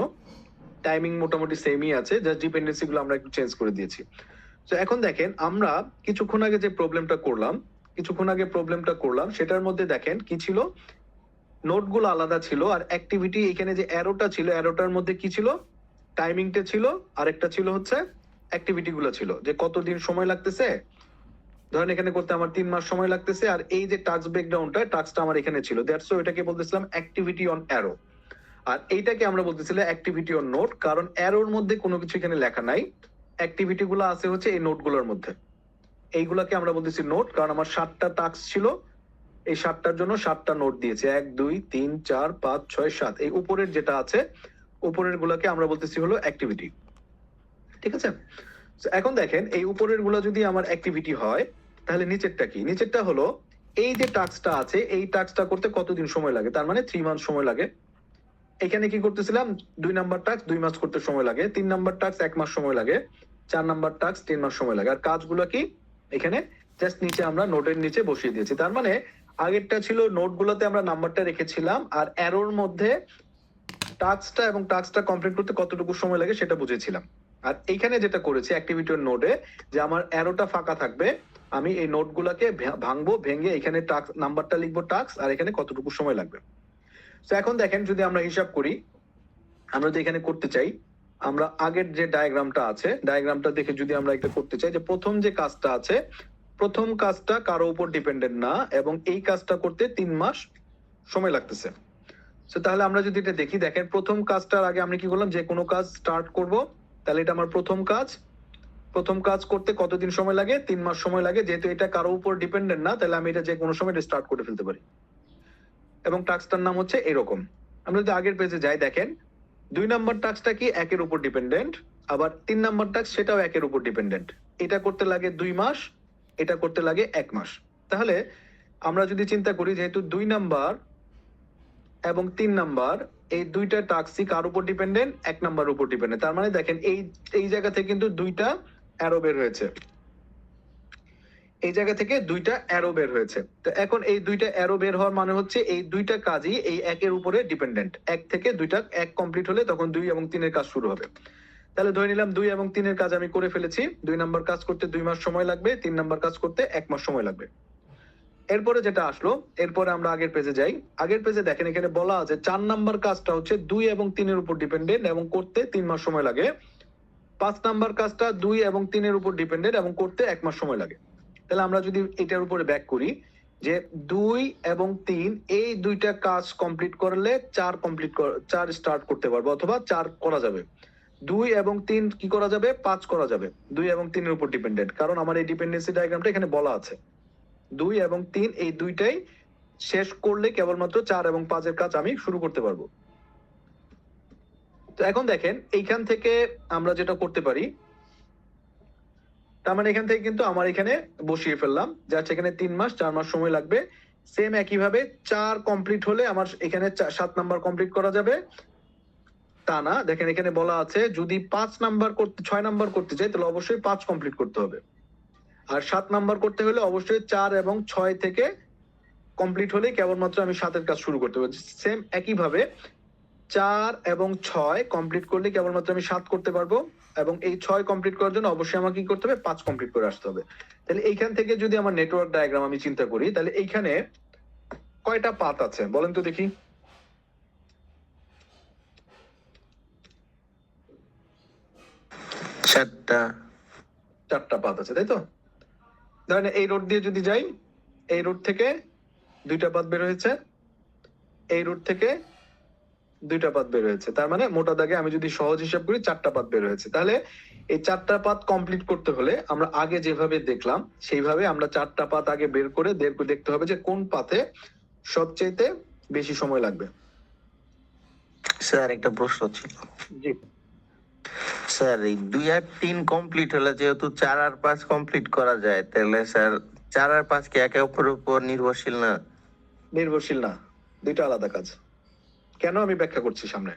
Speaker 1: টাইমিং মোটামুটি সেমই আছে, জাস্ট ডিপেন্ডেন্সি গুলো আমরা একটু চেঞ্জ করে দিয়েছি। তো এখন দেখেন আমরা কিছুক্ষণ আগে যে প্রবলেমটা করলাম সেটার মধ্যে দেখেন কি ছিল, নোটগুলো আলাদা ছিল, আর অ্যাক্টিভিটি এখানে যে অ্যারোটা ছিল, অ্যারোটার মধ্যে কি ছিল? টাইমিংটা ছিল, আরেকটা ছিল হচ্ছে অ্যাক্টিভিটি গুলো ছিল, যে কতদিন সময় লাগতেছে। ধরেন এখানে করতে আমার 3 মাস সময় লাগতেছে, আর এই যে টাস্ক ব্রেকডাউনটা, টাস্কটা আমার এখানে ছিল, দ্যাটস এটাকে বলতেছিলাম অ্যাক্টিভিটি অন অ্যারো। আর এইটাকে আমরা বলতেছিলাম অ্যাক্টিভিটি অন নোট, কারণ অ্যারোর মধ্যে কোনো কিছু এখানে লেখা নাই, অ্যাক্টিভিটি গুলো আছে হচ্ছে এই নোটগুলোর মধ্যে। এইগুলাকে আমরা বলতেছি নোট, কারণ আমার 7টা টাস্ক ছিল, এই 7টার জন্য 7টা নোট দিয়েছে, 1 2 3 4 5 6 7। এই উপরের যেটা আছে, উপরের গুলাকে আমরা বলতেছি হলো অ্যাক্টিভিটি। ঠিক আছে? এখন দেখেন এই উপরের গুলো যদি আমার অ্যাক্টিভিটি হয়, তাহলে নিচেরটা কি? নিচেরটা হলো এই যে টাস্কটা আছে, এই টাস্কটা করতে কতদিন সময় লাগে, তার মানে 3 মাস সময় লাগে। এখানে কি করতেছিলাম, 2 নাম্বার টাস্ক 2 মাস করতে সময় লাগে, 3 নাম্বার টাস্ক 1 মাস সময় লাগে, 4 নাম্বার টাস্ক 3 মাস সময় লাগে। আর কাজগুলো কি এখানে জাস্ট নিচে আমরা নোটের নিচে বসিয়ে দিয়েছি। তার মানে আগেরটা ছিল নোটগুলোতে আমরা নাম্বারটা রেখেছিলাম, আর অ্যারোর মধ্যে টাস্কটা এবং টাস্কটা কমপ্লিট করতে কতটুকু সময় লাগে সেটা বুঝেছিলাম। আর এইখানে যেটা করেছি অ্যাক্টিভিটির নোটে, যে আমার অ্যারোটা ফাঁকা থাকবে, আমি এই নোটগুলোকে ভাঙবো, ভেঙে এখানে টাস্ক নাম্বারটা লিখবো টাস্ক, আর এখানে কতটুকু সময় লাগবে। তো এখন দেখেন যদি আমরা হিসাব করি, আমরা যদি এখানে করতে চাই, আমরা আগের যে ডায়াগ্রামটা আছে, ডায়াগ্রামটা দেখে যদি আমরা একটা করতে চাই, যে প্রথম যে কাজটা আছে, প্রথম কাজটা কারো উপর ডিপেন্ডেন্ট না, এবং এই কাজটা করতে 3 মাস সময় লাগতেছে। তো তাহলে আমরা যদি এটা দেখি, দেখেন প্রথম কাজটার আগে আমরা কি করলাম, যে কোনো কাজ স্টার্ট করব, তাহলে এটা আমার প্রথম কাজ করতে কতদিন সময় লাগে? 3 মাস সময় লাগে। যেহেতু এটা কারো উপর ডিপেন্ডেন্ট না, তাহলে আমি এটা যে কোনো সময় স্টার্ট করে ফেলতে পারি। এবং টাস্কটার নাম হচ্ছে এরকম। আমরা যদি আগের পেজে যাই, দেখেন 2 নাম্বার টাস্কটা কি 1 উপর ডিপেন্ডেন্ট, আবার 3 নাম্বার টাস্ক সেটাও 1 উপর ডিপেন্ডেন্ট। এটা করতে লাগে 2 মাস, এটা করতে লাগে 1 মাস। তাহলে আমরা যদি চিন্তা করি যেহেতু 2 নাম্বার এবং 3 নাম্বার এই দুইটা টাস্কই কার উপর ডিপেন্ডেন্ট, 1 নাম্বার উপর ডিপেন্ডেন্ট। তার মানে দেখেন এই জায়গা থেকে কিন্তু দুইটা অ্যারো বের হয়েছে, এই জায়গা থেকে দুইটা অ্যারো বের হয়েছে। তো এখন এই দুইটা অ্যারো বের হওয়ার মানে হচ্ছে এই দুইটা কাজই এই একের উপরে ডিপেন্ডেন্ট। 1 থেকে দুইটা 1 কমপ্লিট হলে তখন 2 এবং 3 এর কাজ শুরু হবে। তাহলে ধরে নিলাম 2 এবং 3 এর কাজ আমি করে ফেলেছি। 2 নাম্বার কাজ করতে 2 মাস সময় লাগবে, 3 নাম্বার কাজ করতে 1 মাস সময় লাগবে। এরপরে যেটা আসলো, এরপরে আমরা আগের পেজে যাই। আগের পেজে দেখেন এখানে বলা আছে 4 নাম্বার কাজটা হচ্ছে 2 এবং 3 এর উপর ডিপেন্ডেন্ট এবং করতে 3 মাস সময় লাগে। 5 নাম্বার কাজটা 2 এবং 3 এর উপর ডিপেন্ডেন্ট এবং করতে 1 মাস সময় লাগে। তাহলে আমরা যদি এটার উপরে ব্যাক করি যে 2 এবং 3 এই দুইটা কাজ কমপ্লিট করলে 4 স্টার্ট করতে পারবো অথবা 4 করা যাবে। 2 এবং 3 কি করা যাবে, 5 করা যাবে। 2 এবং 3 এর উপর ডিপেন্ডেন্ট, কারণ আমার এই ডিপেন্ডেন্সি ডায়াগ্রামটা এখানে বলা আছে। 2 এবং 3 এই দুইটাই শেষ করলে কেবলমাত্র 4 এবং 5 এর কাজ আমি শুরু করতে পারবো। তো এখন দেখেন এইখান থেকে আমরা যেটা করতে পারি, তার মানে এখান থেকে কিন্তু আমার এখানে বসিয়ে ফেললাম যাচ্ছে এখানে 3 মাস 4 মাস সময় লাগবে। সেম একইভাবে 4 কমপ্লিট হলে আমার এখানে 7 নাম্বার কমপ্লিট করা যাবে। তা না, দেখেন এখানে বলা আছে যদি 6 নাম্বার করতে চাই তাহলে অবশ্যই 5 কমপ্লিট করতে হবে। আর 7 নাম্বার করতে হলে অবশ্যই 4 এবং 6 থেকে কমপ্লিট হলে কেবলমাত্র আমি 7 এর কাজ শুরু করতে পারবো। সেম একইভাবে 4 এবং 6 কমপ্লিট করলে কেবলমাত্র আমি 7 করতে পারবো এবং এই 6 কমপ্লিট করার জন্য অবশ্যই আমাকে কি করতে হবে, 5 কমপ্লিট করে আসতে হবে। তাহলে এইখান থেকে যদি আমার নেটওয়ার্ক ডায়াগ্রাম আমি চিন্তা করি তাহলে এইখানে কয়টা পাত আছে বলেন তো দেখি। চারটা পাত আছে, তাই তো? ধরেন এই রোড দিয়ে যদি যাই, এই রোড থেকে 2টা পাত বের হয়েছে, এই রোড থেকে 2টা পাত বের হয়েছে। তার মানে মোটা দাগে আমি যদি সহজ হিসাব করি 4টা পাত বের হয়েছে। তাহলে এই 4টা পাত কমপ্লিট করতে হলে আমরা আগে যেভাবে দেখলাম সেইভাবে আমরা 4টা পাত আগে বের করে দেখতে হবে যে কোন পাতে সবচেয়ে বেশি সময় লাগবে।
Speaker 5: স্যার একটা প্রশ্ন ছিল।
Speaker 1: জি
Speaker 5: স্যার এই 2 আর 3 কমপ্লিট হলে যেহেতু 4 আর 5 কমপ্লিট করা যায়, তাহলে স্যার 4 আর 5 কি একে অপরের উপর নির্ভরশীল না?
Speaker 1: নির্ভরশীল না, দুইটা আলাদা কাজ। কেন আমি ব্যাখ্যা করছি সামনে,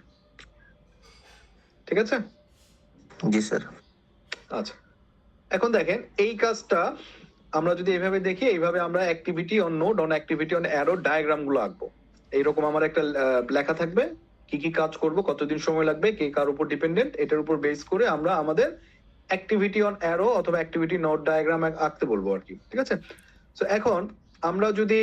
Speaker 1: ঠিক আছে?
Speaker 5: জি স্যার।
Speaker 1: আচ্ছা, এখন দেখেন এই কাজটা আমরা যদি এইভাবে দেখি, এইভাবে আমরা activity on node on activity on arrow diagram গুলো আঁকবো। এইরকম আমার একটা লেখা থাকবে, কি কি কাজ করব, কতদিন সময় লাগবে, কে কার উপর ডিপেন্ডেন্ট, এটার উপর বেস করে আমরা আমাদের অ্যাক্টিভিটি অন অ্যারো অথবা অ্যাক্টিভিটি নোড ডায়াগ্রাম আঁকতে বলবো আর কি, ঠিক আছে? সো এখন আমরা যদি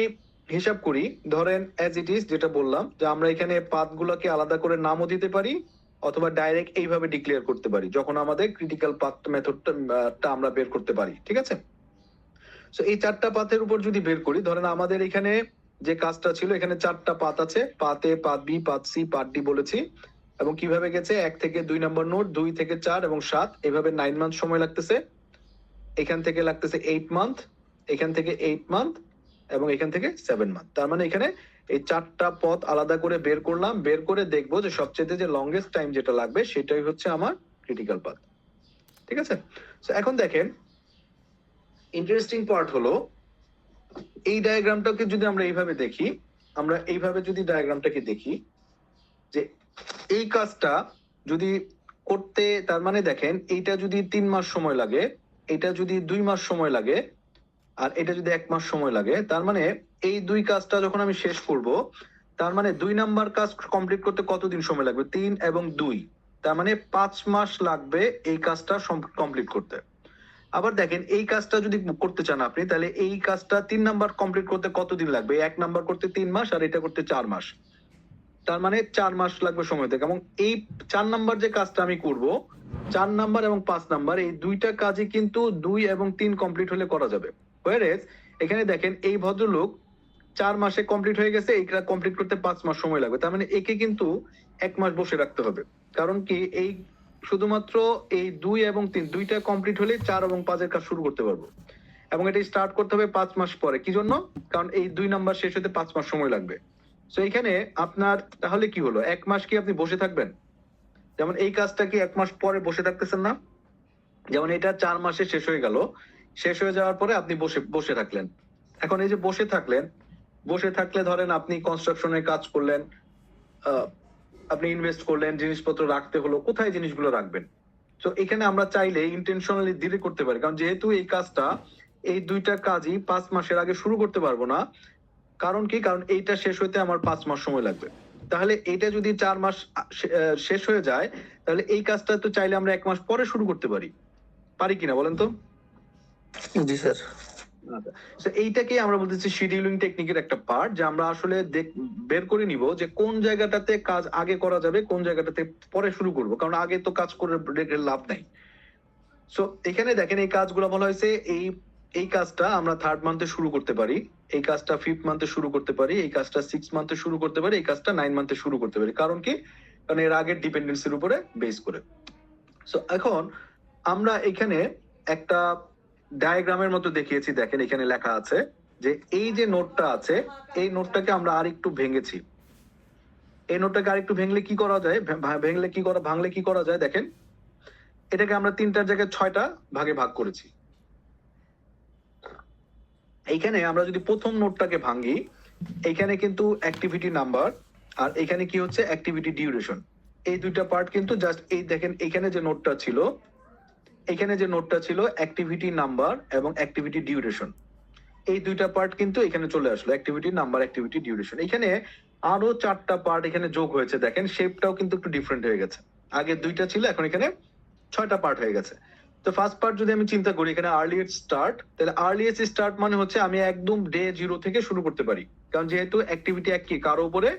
Speaker 1: হিসাব করি, ধরেন অ্যাজ ইট ইজ যেটা বললাম যে আমরা এখানে পাথগুলোকে আলাদা করে নামও দিতে পারি অথবা ডাইরেক্ট এইভাবে ডিক্লেয়ার করতে পারি যখন আমাদের ক্রিটিক্যাল পাথ মেথডটা আমরা বের করতে পারি, ঠিক আছে? সো এই 4টা পাথের উপর যদি বের করি, ধরেন আমাদের এখানে যে কাজটা ছিল এখানে 4টা পাথ আছে, path A, path B, path C, path D বলেছি। এবং কিভাবে গেছে, 1 থেকে 2 নম্বর নোড, 2 থেকে 4 এবং 7, এভাবে 9 মান্থ সময় লাগতেছে। এখান থেকে লাগতেছে 8 মান্থ, এখান থেকে 8 মান্থ এবং এখান থেকে 7 মান্থ। তার মানে এখানে এই 4টা পথ আলাদা করে বের করলাম, বের করে দেখবো যে সবচেয়ে যে লংগেস্ট টাইম যেটা লাগবে সেটাই হচ্ছে আমার ক্রিটিক্যাল পাথ, ঠিক আছে? সো এখন দেখেন ইন্টারেস্টিং পার্ট হলো এই ডায়াগ্রামটাকে যদি আমরা এইভাবে দেখি, আমরা এইভাবে যদি ডায়াগ্রামটাকে দেখি যে এই কাজটা যদি করতে, তার মানে দেখেন এইটা যদি 3 মাস সময় লাগে, এটা যদি 2 মাস সময় লাগে আর এটা যদি 1 মাস সময় লাগে, তার মানে এই দুই কাজটা যখন আমি শেষ করব, তার মানে 2 নাম্বার কাজ কমপ্লিট করতে কতদিন সময় লাগবে, 3 এবং 2, তার মানে 5 মাস লাগবে এই কাজটা কমপ্লিট করতে। আবার দেখেন এই কাজটা যদি করতে চান আপনি, তাহলে এই কাজটা 3 নাম্বার কমপ্লিট করতে কতদিন লাগবে, 1 নাম্বার করতে 3 মাস আর এটা করতে 4 মাস, তার মানে 4 মাস লাগবে সময় থেকে। এবং এই 4 নাম্বার যে কাজটা আমি করব, 4 নাম্বার এবং 5 নাম্বার এই দুইটা কাজই কিন্তু 2 এবং 3 কমপ্লিট হলে করা যাবে। হোয়ারেজ এখানে দেখেন এই ভদ্রলোক 4 মাসে কমপ্লিট হয়ে গেছে, এইটা কমপ্লিট করতে 5 মাস সময় লাগবে, তার মানে একে কিন্তু 1 মাস বসে রাখতে হবে। কারণ কি, এই শুধুমাত্র এই 2 এবং 3 দুইটা কমপ্লিট হলে 4 এবং 5 এর কাজ শুরু করতে পারবো এবং এটা স্টার্ট করতে হবে 5 মাস পরে। কি জন্য? কারণ এই 2 নাম্বার শেষ হতে 5 মাস সময় লাগবে। সো এখানে আপনার তাহলে কি হলো, 1 মাস কি আপনি বসে থাকবেন? যেমন এই কাজটা কি 1 মাস পরে বসে থাকতেছেন না? যেমন এটা 4 মাসে শেষ হয়ে গেল, শেষ হয়ে যাওয়ার পরে আপনি বসে বসে থাকলেন। এখন এই যে বসে থাকলে ধরেন আপনি কনস্ট্রাকশনের কাজ করলেন, আপনি ইনভেস্ট করলেন, জিনিসপত্র রাখতে হলো, কোথায় জিনিসগুলো রাখবেন? তো এখানে আমরা চাইলে ইন্টেনশনালি দেরি করতে পারি, কারণ যেহেতু এই কাজটা, এই দুইটা কাজই 5 মাসের আগে শুরু করতে পারবো না। কারণ কি? কারণ এইটা শেষ হইতে আমার 5 মাস সময় লাগবে। তাহলে এইটা যদি 4 মাস শেষ হয়ে যায়, তাহলে এই কাজটা তো চাইলে আমরা 1 মাস পরে শুরু করতে পারি কিনা বলেন তো?
Speaker 5: জি স্যার।
Speaker 1: তো এইটাকে আমরা বলতেছি শিডিউলিং টেকনিকের একটা পার্ট, যে আমরা আসলে বের করে নিব যে কোন জায়গাটাতে কাজ আগে করা যাবে, কোন জায়গাটাতে পরে শুরু করব, কারণ আগে তো কাজ করে লাভ নাই। সো এখানে দেখেন এই কাজগুলো বলা হয়েছে, এই কাজটা আমরা 3rd মান্থে শুরু করতে পারি, এই কাজটা 5th মান্থে শুরু করতে পারি, এই কাজটা 6 মান্থে শুরু করতে পারি, এই কাজটা 9 মান্থে শুরু করতে পারি। কারণ কি? কারণ এর আগের ডিপেন্ডেন্সির উপরে বেস করে। সো এখন আমরা এখানে একটা ডায়াগ্রামের মতো দেখিয়েছি, দেখেন এখানে লেখা আছে যে এই যে নোটটা আছে, এই নোটটাকে আমরা আরেকটু ভেঙেছি। এই নোটটাকে আরেকটু ভাঙলে কি করা যায়? দেখেন এটাকে আমরা 3টার জায়গায় 6টা ভাগে ভাগ করেছি। এইখানে আমরা যদি প্রথম নোটটাকে ভাঙি, এইখানে কিন্তু অ্যাক্টিভিটি নাম্বার, আর এখানে কি হচ্ছে অ্যাক্টিভিটি ডিউরেশন। এই দুইটা পার্ট কিন্তু জাস্ট এই দেখেন এখানে যে নোটটা ছিল অ্যাক্টিভিটি নাম্বার এবং অ্যাক্টিভিটি ডিউরেশন, এই দুইটা পার্ট কিন্তু এখানে চলে আসলো, অ্যাক্টিভিটি নাম্বার, অ্যাক্টিভিটি ডিউরেশন। এখানে আরো 4টা পার্ট এখানে যোগ হয়েছে, দেখেন শেপটাও কিন্তু একটু ডিফারেন্ট হয়ে গেছে। আগে 2টা ছিল, এখন এখানে 6টা পার্ট হয়ে গেছে। তো ফার্স্ট পার্ট যদি আমি চিন্তা করি, এখানে আর্লিয়েস্ট স্টার্ট, তাহলে আর্লিয়েস্ট স্টার্ট মানে হচ্ছে আমি একদম ডে 0 থেকে শুরু করতে পারি, কারণ যেহেতু অ্যাক্টিভিটি কারো উপরে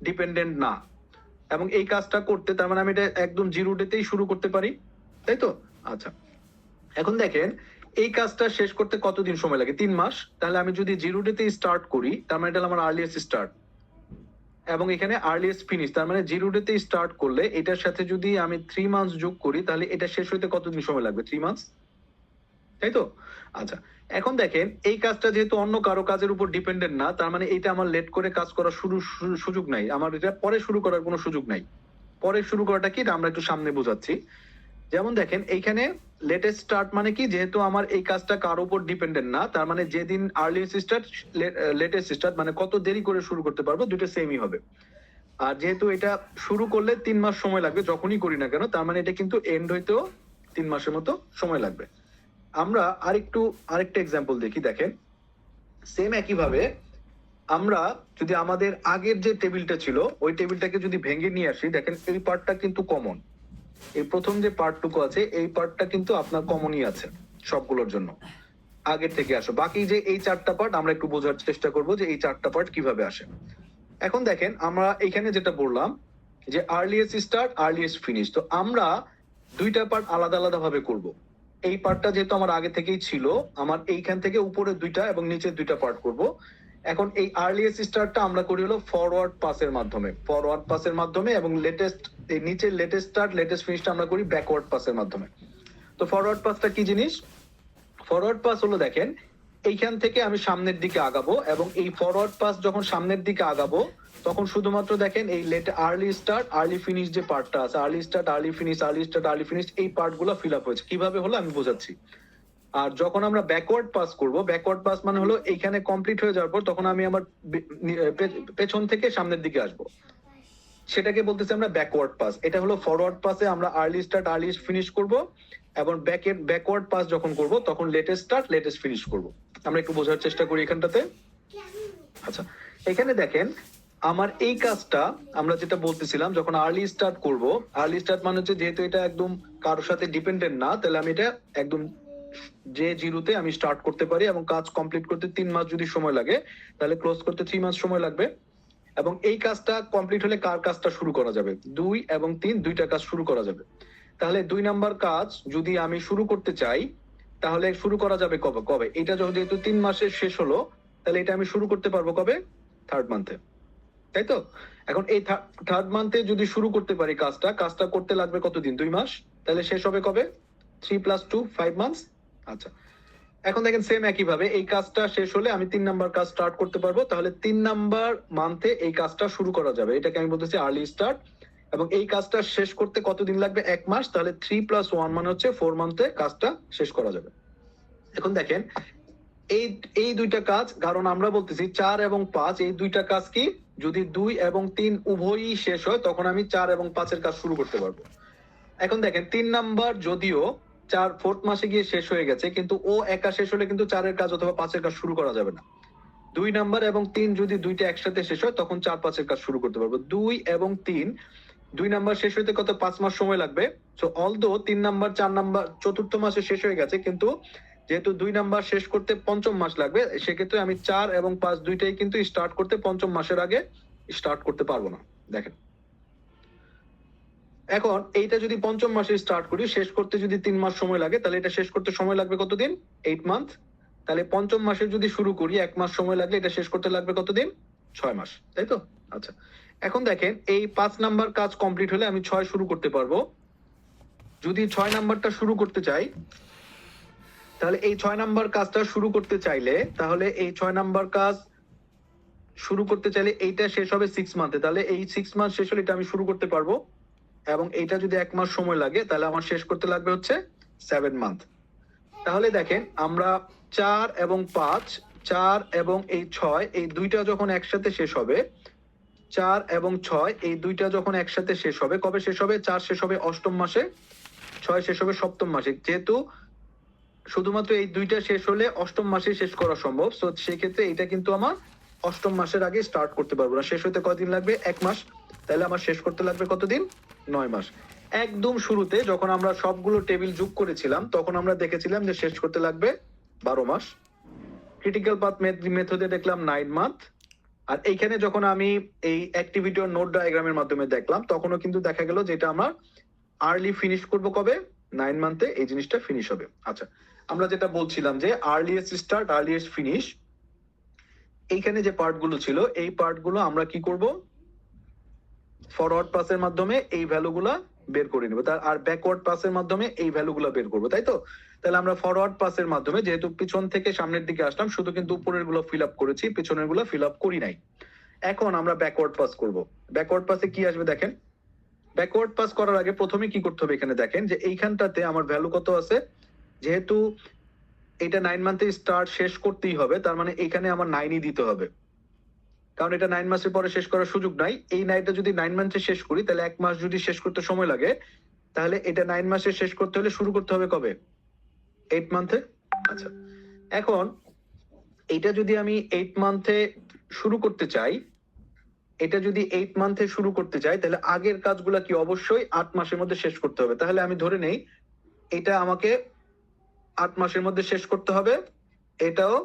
Speaker 1: ডিপেন্ডেন্ট না, এবং এই কাজটা করতে তার মানে আমি এটা একদম 0 ডেতেই শুরু করতে পারি, তাই তো? আচ্ছা, এখন দেখেন এই কাজটা শেষ করতে কতদিন সময় লাগে? 3 মাস। তাহলে আমি যদি 0 ডেতেই স্টার্ট করি, তার মানে এটা আমার আর্লিয়েস্ট স্টার্ট, এবং এখানে আর্লিয়েস্ট ফিনিশ, তার মানে 0 ডেতেই স্টার্ট করলে এটার সাথে যদি আমি 3 মান্থস যোগ করি, তাহলে এটা শেষ হইতে কতদিন সময় লাগবে? 3 মান্থস, তাই তো? আচ্ছা, এখন দেখেন এই কাজটা যেহেতু অন্য কারো কাজের উপর ডিপেন্ডেন্ট না, তার মানে এটা আমার লেট করে কাজ করার সুযোগ নাই, আমার এটা পরে শুরু করার কোনো সুযোগ নাই। পরে শুরু করাটা কি, এটা আমরা একটু সামনে বোঝাচ্ছি। যেমন দেখেন এইখানে লেটেস্ট স্টার্ট মানে কি, যেহেতু আমার এই কাজটা কারোর উপর ডিপেন্ডেন্ট না, তার মানে যেদিন আর্লিয়েস্ট স্টার্ট, লেটেস্ট স্টার্ট মানে কত দেরি করে শুরু করতে পারবো, দুটো সেমই হবে। আর যেহেতু এটা শুরু করলে 3 মাস সময় লাগবে যখনই করি না কেন, তার মানে এটা কিন্তু এন্ড হইতেও 3 মাসের মতো সময় লাগবে। আমরা আরেকটা এক্সাম্পল দেখি, দেখেন সেম একইভাবে আমরা যদি আমাদের আগের যে টেবিলটা ছিল, ওই টেবিলটাকে যদি ভেঙে নিয়ে আসি, দেখেন এই পার্টটা কিন্তু কমন, এই প্রথম যে পার্টটুকু আছে এই পার্টটা কিন্তু আপনার কমনই আছে সবগুলোর জন্য, আগের থেকে আসো। বাকি যে এই 4টা পার্ট আমরা একটু বোঝার চেষ্টা করব যে এই 4টা পার্ট কিভাবে আসে। এখন দেখেন আমরা এখানে যেটা বললাম যে আর্লিয়েস্ট স্টার্ট, আর্লিয়েস্ট ফিনিশ, তো আমরা 2টা পার্ট আলাদা আলাদা ভাবে করব। এই পার্টটা যেহেতু আমার আগে থেকেই ছিল, আমার এইখান থেকে উপরে 2টা এবং নিচে 2টা পার্ট করব। এখন এই আর্লিয়েস্ট স্টার্টটা আমরা করি হলো ফরওয়ার্ড পাসের মাধ্যমে, এবং লেটেস্ট এই নিচের লেটেস্ট স্টার্ট, লেটেস্ট ফিনিশটা আমরা করি ব্যাকওয়ার্ড পাসের মাধ্যমে। তো ফরওয়ার্ড পাসটা কি জিনিস? ফরওয়ার্ড পাস হলো, দেখেন এইখান থেকে আমি সামনের দিকে আগাবো, এবং এই ফরওয়ার্ড পাস যখন সামনের দিকে আগাবো, তখন শুধুমাত্র দেখেন এই আর্লি স্টার্ট, আর্লি ফিনিশ যে পার্টটা আছে, আর্লি স্টার্ট, আর্লি ফিনিশ, এই পার্টগুলো ফিল আপ হয়েছে। কিভাবে হলো আমি বোঝাচ্ছি। আর যখন আমরা ব্যাকওয়ার্ড পাস করব, ব্যাকওয়ার্ড পাস মানে হলো এইখানে কমপ্লিট হয়ে যাওয়ার পর তখন আমি আমার পেছন থেকে সামনের দিকে আসবো, সেটাকে বলতেছি আমরা ব্যাকওয়ার্ড পাস। এটা হলো ফরওয়ার্ড পাসে আমরা আর্লি স্টার্ট, আর্লি ফিনিশ করব, এবং ব্যাকওয়ার্ড পাস যখন করব তখন লেটেস্ট স্টার্ট, লেটেস্ট ফিনিশ করব। আমরা একটু বোঝার চেষ্টা করি এখানটাতে। আচ্ছা, এখানে দেখেন আমার এই কাজটা আমরা যেটা বলতেছিলাম, যখন আর্লি স্টার্ট করব, আর্লি স্টার্ট মানে হচ্ছে যেহেতু এটা একদম কারোর সাথে ডিপেন্ডেন্ট না, তাহলে আমি এটা একদম যে 0-তে আমি স্টার্ট করতে পারি, এবং কাজ কমপ্লিট করতে 3 মাস যদি সময় লাগে, তাহলে ক্লোজ করতে 3 মাস সময় লাগবে। এবং এই কাজটা কমপ্লিট হলে কার কাজটা শুরু করা যাবে? 2 এবং 3 দুইটা কাজ শুরু করা যাবে। তাহলে 2 নাম্বার কাজ যদি আমি শুরু করতে চাই, তাহলে শুরু করা যাবে কবে? এটা যেহেতু 3 মাসের শেষ হলো, তাহলে এটা আমি শুরু করতে পারবো কবে? 3rd মান্থে, তাই তো? এখন এই 3rd মান্থে যদি শুরু করতে পারি কাজটা করতে লাগবে কতদিন? 2 মাস। তাহলে শেষ হবে কবে? 3 + 2 5 মান্থস। আচ্ছা, এখন দেখেন সেম একইভাবে এই কাজটা শেষ হলে আমি 3 নাম্বার কাজ স্টার্ট করতে পারবো, তাহলে 3 নাম্বার মান্থে এই কাজটা শুরু করা যাবে, এটাকে আমি বলতেছি আর্লি স্টার্ট। এবং এই কাজটা শেষ করতে কতদিন লাগবে? 1 মাস। তাহলে 3 + 1 মানে হচ্ছে 4 মান্থে কাজটা শেষ করা যাবে। এখন দেখেন এই এই দুইটা কাজ, কারণ আমরা বলতেছি 4 এবং 5 এই দুইটা কাজ কি, যদি 2 এবং 3 উভয়ই শেষ হয় তখন আমি 4 এবং 5 এর কাজ শুরু করতে পারবো। এখন দেখেন 3 নাম্বার যদিও 4th মাসে গিয়ে শেষ হয়ে গেছে, কিন্তু ও একা শেষ হলে কিন্তু 4 এর কাজ অথবা 5 এর কাজ শুরু করা যাবে না। 2 নাম্বার এবং 3 যদি দুইটা একসাথে শেষ হয় তখন 4, 5 এর কাজ শুরু করতে পারবো। 2 এবং 3 2 নাম্বার শেষ হইতে কত 5 মাস সময় লাগবে। So although 3 number 4 number 4th মাসে শেষ হয়ে গেছে, কিন্তু যেহেতু 2 নাম্বার শেষ করতে 5ম মাস লাগবে, সেক্ষেত্রে আমি 4 এবং 5 দুইটাই কিন্তু স্টার্ট করতে 5ম মাসের আগে স্টার্ট করতে পারবো না। দেখেন এখন এইটা যদি 5ম মাসে স্টার্ট করি, শেষ করতে যদি 3 মাস সময় লাগে, তাহলে এটা শেষ করতে সময় লাগবে কতদিন? 8 মান্থ। তাহলে 5ম মাসে যদি শুরু করি 1 মাস সময় লাগলে এটা শেষ করতে লাগবে কতদিন? 6 মাস, তাই তো? আচ্ছা, এখন দেখেন এই 5 নাম্বার কাজ কমপ্লিট হলে আমি 6 শুরু করতে পারবো। যদি 6 নাম্বারটা শুরু করতে চাই, তাহলে এই 6 নাম্বার কাজটা শুরু করতে চাইলে, তাহলে এই 6 নাম্বার কাজ শুরু করতে চাইলে এইটা শেষ হবে 6 মান্থে, তাহলে এই 6 মাস শেষ হলে এটা আমি শুরু করতে পারবো। এবং এইটা যদি 1 মাস সময় লাগে তাহলে আমার শেষ করতে লাগবে হচ্ছে 7 মান্থ। তাহলে দেখেন আমরা 4 এবং 5, 4 এবং এই 6 এই দুইটা যখন একসাথে শেষ হবে, 4 এবং 6 এই দুইটা যখন একসাথে শেষ হবে, কবে শেষ হবে? 4 শেষ হবে 8ম মাসে, 6 শেষ হবে 7ম মাসে। যেহেতু শুধুমাত্র এই দুইটা শেষ হলে 8ম মাসে শেষ করা সম্ভব, সো সেক্ষেত্রে এটা কিন্তু আমার 8ম মাসের আগে স্টার্ট করতে পারবো না। শেষ হতে কতদিন লাগবে? 1 মাস। তাহলে আমার শেষ করতে লাগবে কতদিন? 9 মাস। একদম শুরুতে যখন আমরা সবগুলো টেবিল যোগ করেছিলাম তখন আমরা দেখেছিলাম যে শেষ করতে লাগবে 12 মাস। ক্রিটিক্যাল পাথ মেথডে দেখলাম 9 মান্থ। আর এইখানে যখন আমি এই অ্যাক্টিভিটি ও নোট ডায়াগ্রামের মাধ্যমে দেখলাম, তখনও কিন্তু দেখা গেল যে এটা আমরা আর্লি ফিনিশ করব কবে? 9 মান্থে এই জিনিসটা ফিনিশ হবে। আচ্ছা, আমরা যেটা বলছিলাম যে আর্লিয়েস্ট স্টার্ট আর্লিয়েস্ট ফিনিশ, এইখানে যে পার্টগুলো ছিল এই পার্টগুলো আমরা কি করব? ফরওয়ার্ড পাসের মাধ্যমে এই ভ্যালুগুলা বের করে নিব, আর ব্যাকওয়ার্ড পাসের মাধ্যমে এই ভ্যালুগুলা বের করব, তাই তো? তাহলে আমরা ফরওয়ার্ড পাসের মাধ্যমে, যেহেতু পিছন থেকে সামনের দিকে আসলাম, শুধু কিন্তু উপরের গুলো ফিল আপ করেছি, পিছনের গুলো ফিল আপ করি নাই। এখন আমরা ব্যাকওয়ার্ড পাস করব। ব্যাকওয়ার্ড পাসে কি আসবে দেখেন। ব্যাকওয়ার্ড পাস করার আগে প্রথমে কি করতে হবে? এখানে দেখেন যে এইখানটাতে আমার ভ্যালু কত আছে। যেহেতু এটা 9 মান্থে স্টার্ট শেষ করতেই হবে, তার মানে এখানে আমার 9ই দিতে হবে, কারণ এটা 9 মাসের পরে শেষ করার সুযোগ নাই। এই 9টা যদি 9 মান্থে শেষ করি, তাহলে 1 মাস যদি শেষ করতে সময় লাগে, তাহলে এটা 9 মাসে শেষ করতে হলে শুরু করতে হবে কবে? 8 মান্থে। আচ্ছা, এখন এটা যদি আমি 8 মান্থে শুরু করতে চাই, এটা যদি 8 মান্থে শুরু করতে চাই, তাহলে আগের কাজগুলা কি অবশ্যই 8 মাসের মধ্যে শেষ করতে হবে। তাহলে আমি ধরে নেই এটা আমাকে 8 মাসের মধ্যে শেষ করতে হবে, এটাও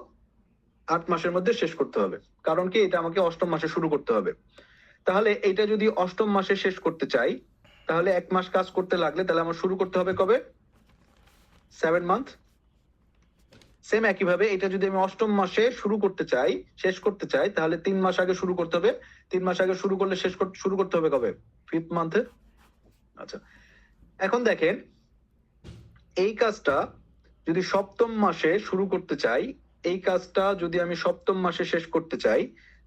Speaker 1: 8 মাসের মধ্যে শেষ করতে হবে, কারণ কি এটা আমাকে 8ম মাসে শুরু করতে হবে। তাহলে এটা যদি 8ম মাসে শেষ করতে চাই, তাহলে 1 মাস কাজ করতে লাগলে তাহলে আমার শুরু করতে হবে কবে? 7 মান্থ। সেম একইভাবে এটা যদি আমি 8ম মাসে শুরু করতে চাই, শেষ করতে চাই, তাহলে 3 মাস আগে শুরু করতে হবে। 3 মাস আগে শুরু করলে শুরু করতে হবে কবে? 5th মান্থে। আচ্ছা, এখন দেখেন এই কাজটা যদি 7ম মাসে শুরু করতে চাই, এই কাজটা যদি আমি 7ম মাসে শেষ করতে চাই,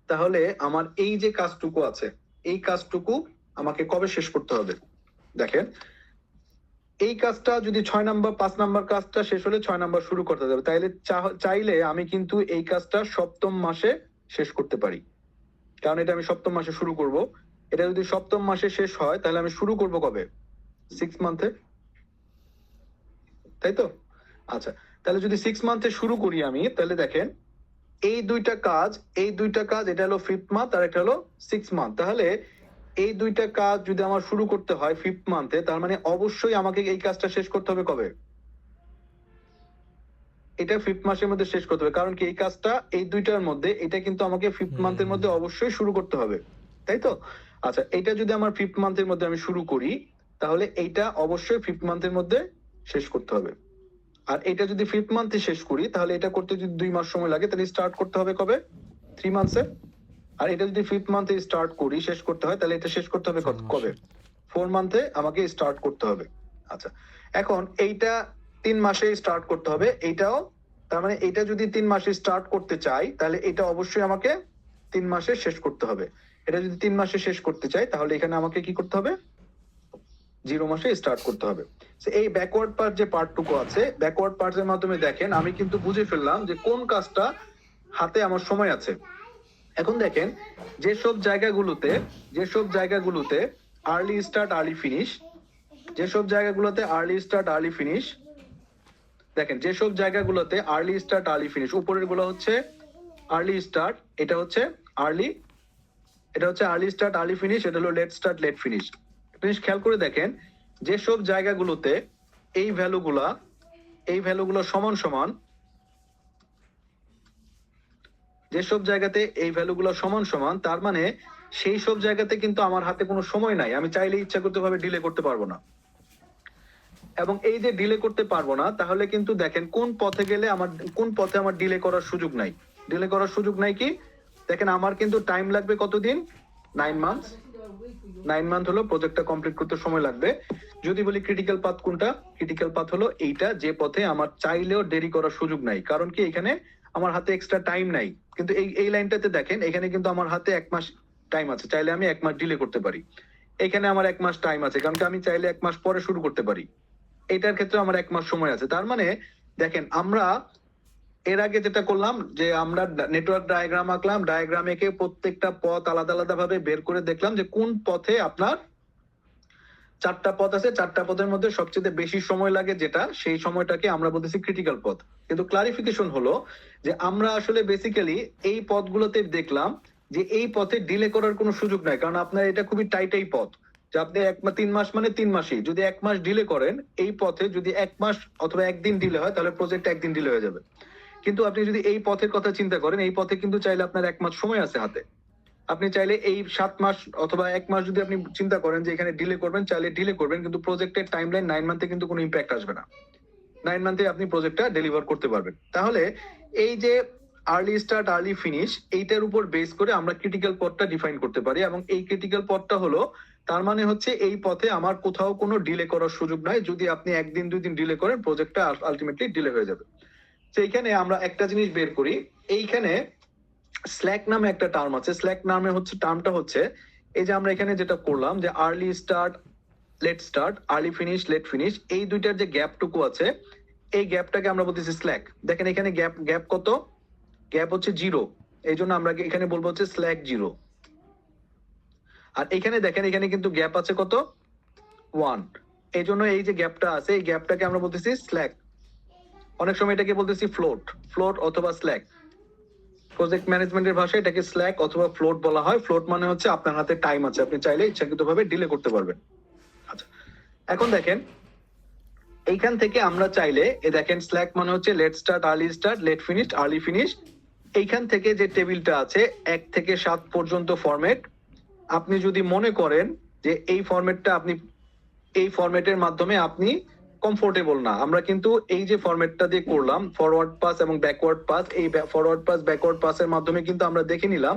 Speaker 1: তাহলে আমার এই যে কাজটুকু আছে, এই কাজটুকু আমাকে কবে শেষ করতে হবে? দেখেন এই কাজটা যদি 6 নাম্বার 5 নাম্বার কাজটা শেষ হলে 6 নাম্বার শুরু করতে হবে, তাইলে চাইলে আমি কিন্তু এই কাজটা 7ম মাসে শেষ করতে পারি, কারণ এটা আমি 7ম মাসে শুরু করব। এটা যদি 7ম মাসে শেষ হয়, তাহলে আমি শুরু করব কবে? 6 মান্থে, তাই তো? আচ্ছা, তাহলে যদি 6 মান্থে শুরু করি আমি, তাহলে দেখেন এই দুইটা কাজ এটা হলো 5th মান্থ আর এটা হলো 6 মান্থ। তাহলে এই দুইটা কাজ যদি আমার শুরু করতে হয় 5th মান্থে, তার মানে অবশ্যই আমাকে এই কাজটা শেষ করতে হবে কবে? এটা 5th মাসের মধ্যে শেষ করতে হবে, কারণ কি এই কাজটা এই দুইটার মধ্যে, এটা কিন্তু আমাকে 5th মান্থের মধ্যে অবশ্যই শুরু করতে হবে, তাই তো? আচ্ছা, এটা যদি আমার 5th মান্থের মধ্যে আমি শুরু করি, তাহলে এইটা অবশ্যই 5th মান্থের মধ্যে শেষ করতে হবে। আর এটা যদি 5th মান্থে শেষ করি, তাহলে এটা করতে যদি 2 মাস সময় লাগে, তাহলে স্টার্ট করতে হবে কবে? 3 মান্থসে। আর এটা যদি 5th মান্থে স্টার্ট করি, শেষ করতে হয়, তাহলে এটা শেষ করতে হবে কবে? 4 মান্থে আমাকে স্টার্ট করতে হবে। আচ্ছা, এখন এইটা 3 মাসে স্টার্ট করতে হবে, এইটাও, তার মানে এটা যদি 3 মাসে স্টার্ট করতে চাই, তাহলে এটা অবশ্যই আমাকে 3 মাসে শেষ করতে হবে। এটা যদি 3 মাসে শেষ করতে চাই, তাহলে এখানে আমাকে কি করতে হবে? 0 মাসে স্টার্ট করতে হবে। So, এই ব্যাকওয়ার্ড পার্ট যে পার্টটুকু আছে, ব্যাকওয়ার্ড পার্টের মাধ্যমে দেখেন আমি কিন্তু বুঝে ফেললাম যে কোন কাজটা হাতে আমার সময় আছে। এখন দেখেন যেসব জায়গাগুলোতে আর্লি স্টার্ট আর্লি ফিনিশ, যেসব জায়গাগুলোতে আর্লি স্টার্ট আর্লি ফিনিশ, দেখেন যেসব জায়গাগুলোতে আর্লি স্টার্ট আর্লি ফিনিশ, উপরের গুলো হচ্ছে আর্লি স্টার্ট, এটা হচ্ছে আর্লি স্টার্ট আর্লি ফিনিশ, এটা হলো লেট স্টার্ট লেট ফিনিশ। জিনিস খেয়াল করে দেখেন যেসব জায়গাগুলোতে এই ভ্যালুগুলো সমান সমান, যেসব জায়গাতে এই ভ্যালুগুলো সমান সমান, তার মানে সেই সব জায়গাতে কিন্তু আমার হাতে কোনো সময় নাই, আমি চাইলে ইচ্ছাকৃত ভাবে ডিলে করতে পারবো না। এবং এই যে ডিলে করতে পারবো না, তাহলে কিন্তু দেখেন কোন পথে আমার ডিলে করার সুযোগ নাই। ডিলে করার সুযোগ নাই কি দেখেন, আমার কিন্তু টাইম লাগবে কতদিন, 9 মান্থ। 9 মান্থ হলো প্রজেক্টটা কমপ্লিট করতে সময় লাগবে। যদি বলি ক্রিটিক্যাল পাথ কোনটা, ক্রিটিক্যাল পাথ হলো এইটা যে পথে আমার চাইলেও দেরি করার সুযোগ নাই, কারণ কি এখানে আমার হাতে এক্সট্রা টাইম নাই। কিন্তু এই লাইনটাতে দেখেন এখানে কিন্তু আমার হাতে 1 মাস টাইম আছে, চাইলে আমি 1 মাস ডিলে করতে পারি। এখানে আমার 1 মাস টাইম আছে, কারণ কি আমি চাইলে 1 মাস পরে শুরু করতে পারি। এটার ক্ষেত্রে আমার 1 মাস সময় আছে। তার মানে দেখেন আমরা এর আগে যেটা করলাম যে আমরা নেটওয়ার্ক ডায়াগ্রাম আঁকলাম, ডায়াগ্রাম এঁকে প্রত্যেকটা পথ আলাদা আলাদা ভাবে বের করে দেখলাম যে কোন পথে আপনার 4টা পথ আছে, 4টা পথের মধ্যে সবচেয়ে বেশি সময় লাগে যেটা, সেই সময়টাকে আমরা বলতেছি ক্রিটিক্যাল পথ। কিন্তু ক্লারিফিকেশন হলো যে আমরা আসলে বেসিক্যালি এই পথগুলোতে দেখলাম যে এই পথে ডিলে করার কোনো সুযোগ নাই, কারণ আপনার এটা খুবই টাইট এই পথ, যে আপনি 3 মাস মানে 3 মাসই, যদি 1 মাস ডিলে করেন এই পথে, যদি 1 মাস অথবা 1 দিন ডিলে হয় তাহলে প্রজেক্ট 1 দিন ডিলে হয়ে যাবে। কিন্তু আপনি যদি এই পথের কথা চিন্তা করেন, এই পথে কিন্তু চাইলে আপনার 1 মাস সময় আছে হাতে। আপনি চাইলে এই 7 মাস অথবা 1 মাস যদি আপনি চিন্তা করেন যে এখানে ডিলে করবেন, চাইলে ডিলে করবেন, কিন্তু প্রজেক্টের টাইমলাইন 9 মান্থে কিন্তু কোনো ইম্প্যাক্ট আসবে না। 9 মান্থে আপনি প্রজেক্টটা ডেলিভার করতে পারবেন। তাহলে এই যে আর্লি স্টার্ট আর্লি ফিনিশ, এইটার উপর বেস করে আমরা ক্রিটিক্যাল পথটা ডিফাইন করতে পারি। এবং এই ক্রিটিক্যাল পথটা হলো, তার মানে হচ্ছে এই পথে আমার কোথাও কোনো ডিলে করার সুযোগ নাই। যদি আপনি 1 দিন 2 দিন ডিলে করেন, প্রজেক্টটা আলটিমেটলি ডিলে হয়ে যাবে। তো এইখানে আমরা একটা জিনিস বের করি, এইখানে স্ল্যাক নামে একটা টার্ম আছে। স্ল্যাক নামে টার্মটা হচ্ছে এই যে আমরা এখানে যেটা করলাম যে early start late start, early finish let finish, এই দুইটার যে গ্যাপটুকু আছে, এই গ্যাপটাকে আমরা বলতেছি স্ল্যাক। দেখেন এখানে গ্যাপ কত, গ্যাপ হচ্ছে 0, এই জন্য আমরা এখানে বলবো হচ্ছে স্ল্যাক 0। আর এখানে দেখেন এখানে কিন্তু গ্যাপ আছে কত, 1, এই জন্য এই যে গ্যাপটা আছে এই গ্যাপটাকে আমরা বলতেছি স্ল্যাক। অনেক সময় এটাকে বলতেছি ফ্লোট অথবা স্ল্যাক। প্রজেক্ট ম্যানেজমেন্টের ভাষায় এটাকে স্ল্যাক অথবা ফ্লোট বলা হয়। ফ্লোট মানে হচ্ছে আপনার হাতে টাইম আছে, আপনি চাইলে ইচ্ছাকৃতভাবে ডিলে করতে পারবেন। আচ্ছা, এখন দেখেন এইখান থেকে আমরা চাইলে দেখেন স্ল্যাক মানে হচ্ছে late start early start late finish early finish. এইখান থেকে যে টেবিলটা আছে 1 থেকে 7 পর্যন্ত ফরম্যাট, আপনি যদি মনে করেন যে এই ফরম্যাটের মাধ্যমে আপনি কমফোর্টেবল না, আমরা কিন্তু এই যে ফরম্যাটটা দিয়ে করলাম ফরওয়ার্ড পাস এবং ব্যাকওয়ার্ড পাস, এই ফরওয়ার্ড পাস ব্যাকওয়ার্ড পাসের মাধ্যমে কিন্তু আমরা দেখে নিলাম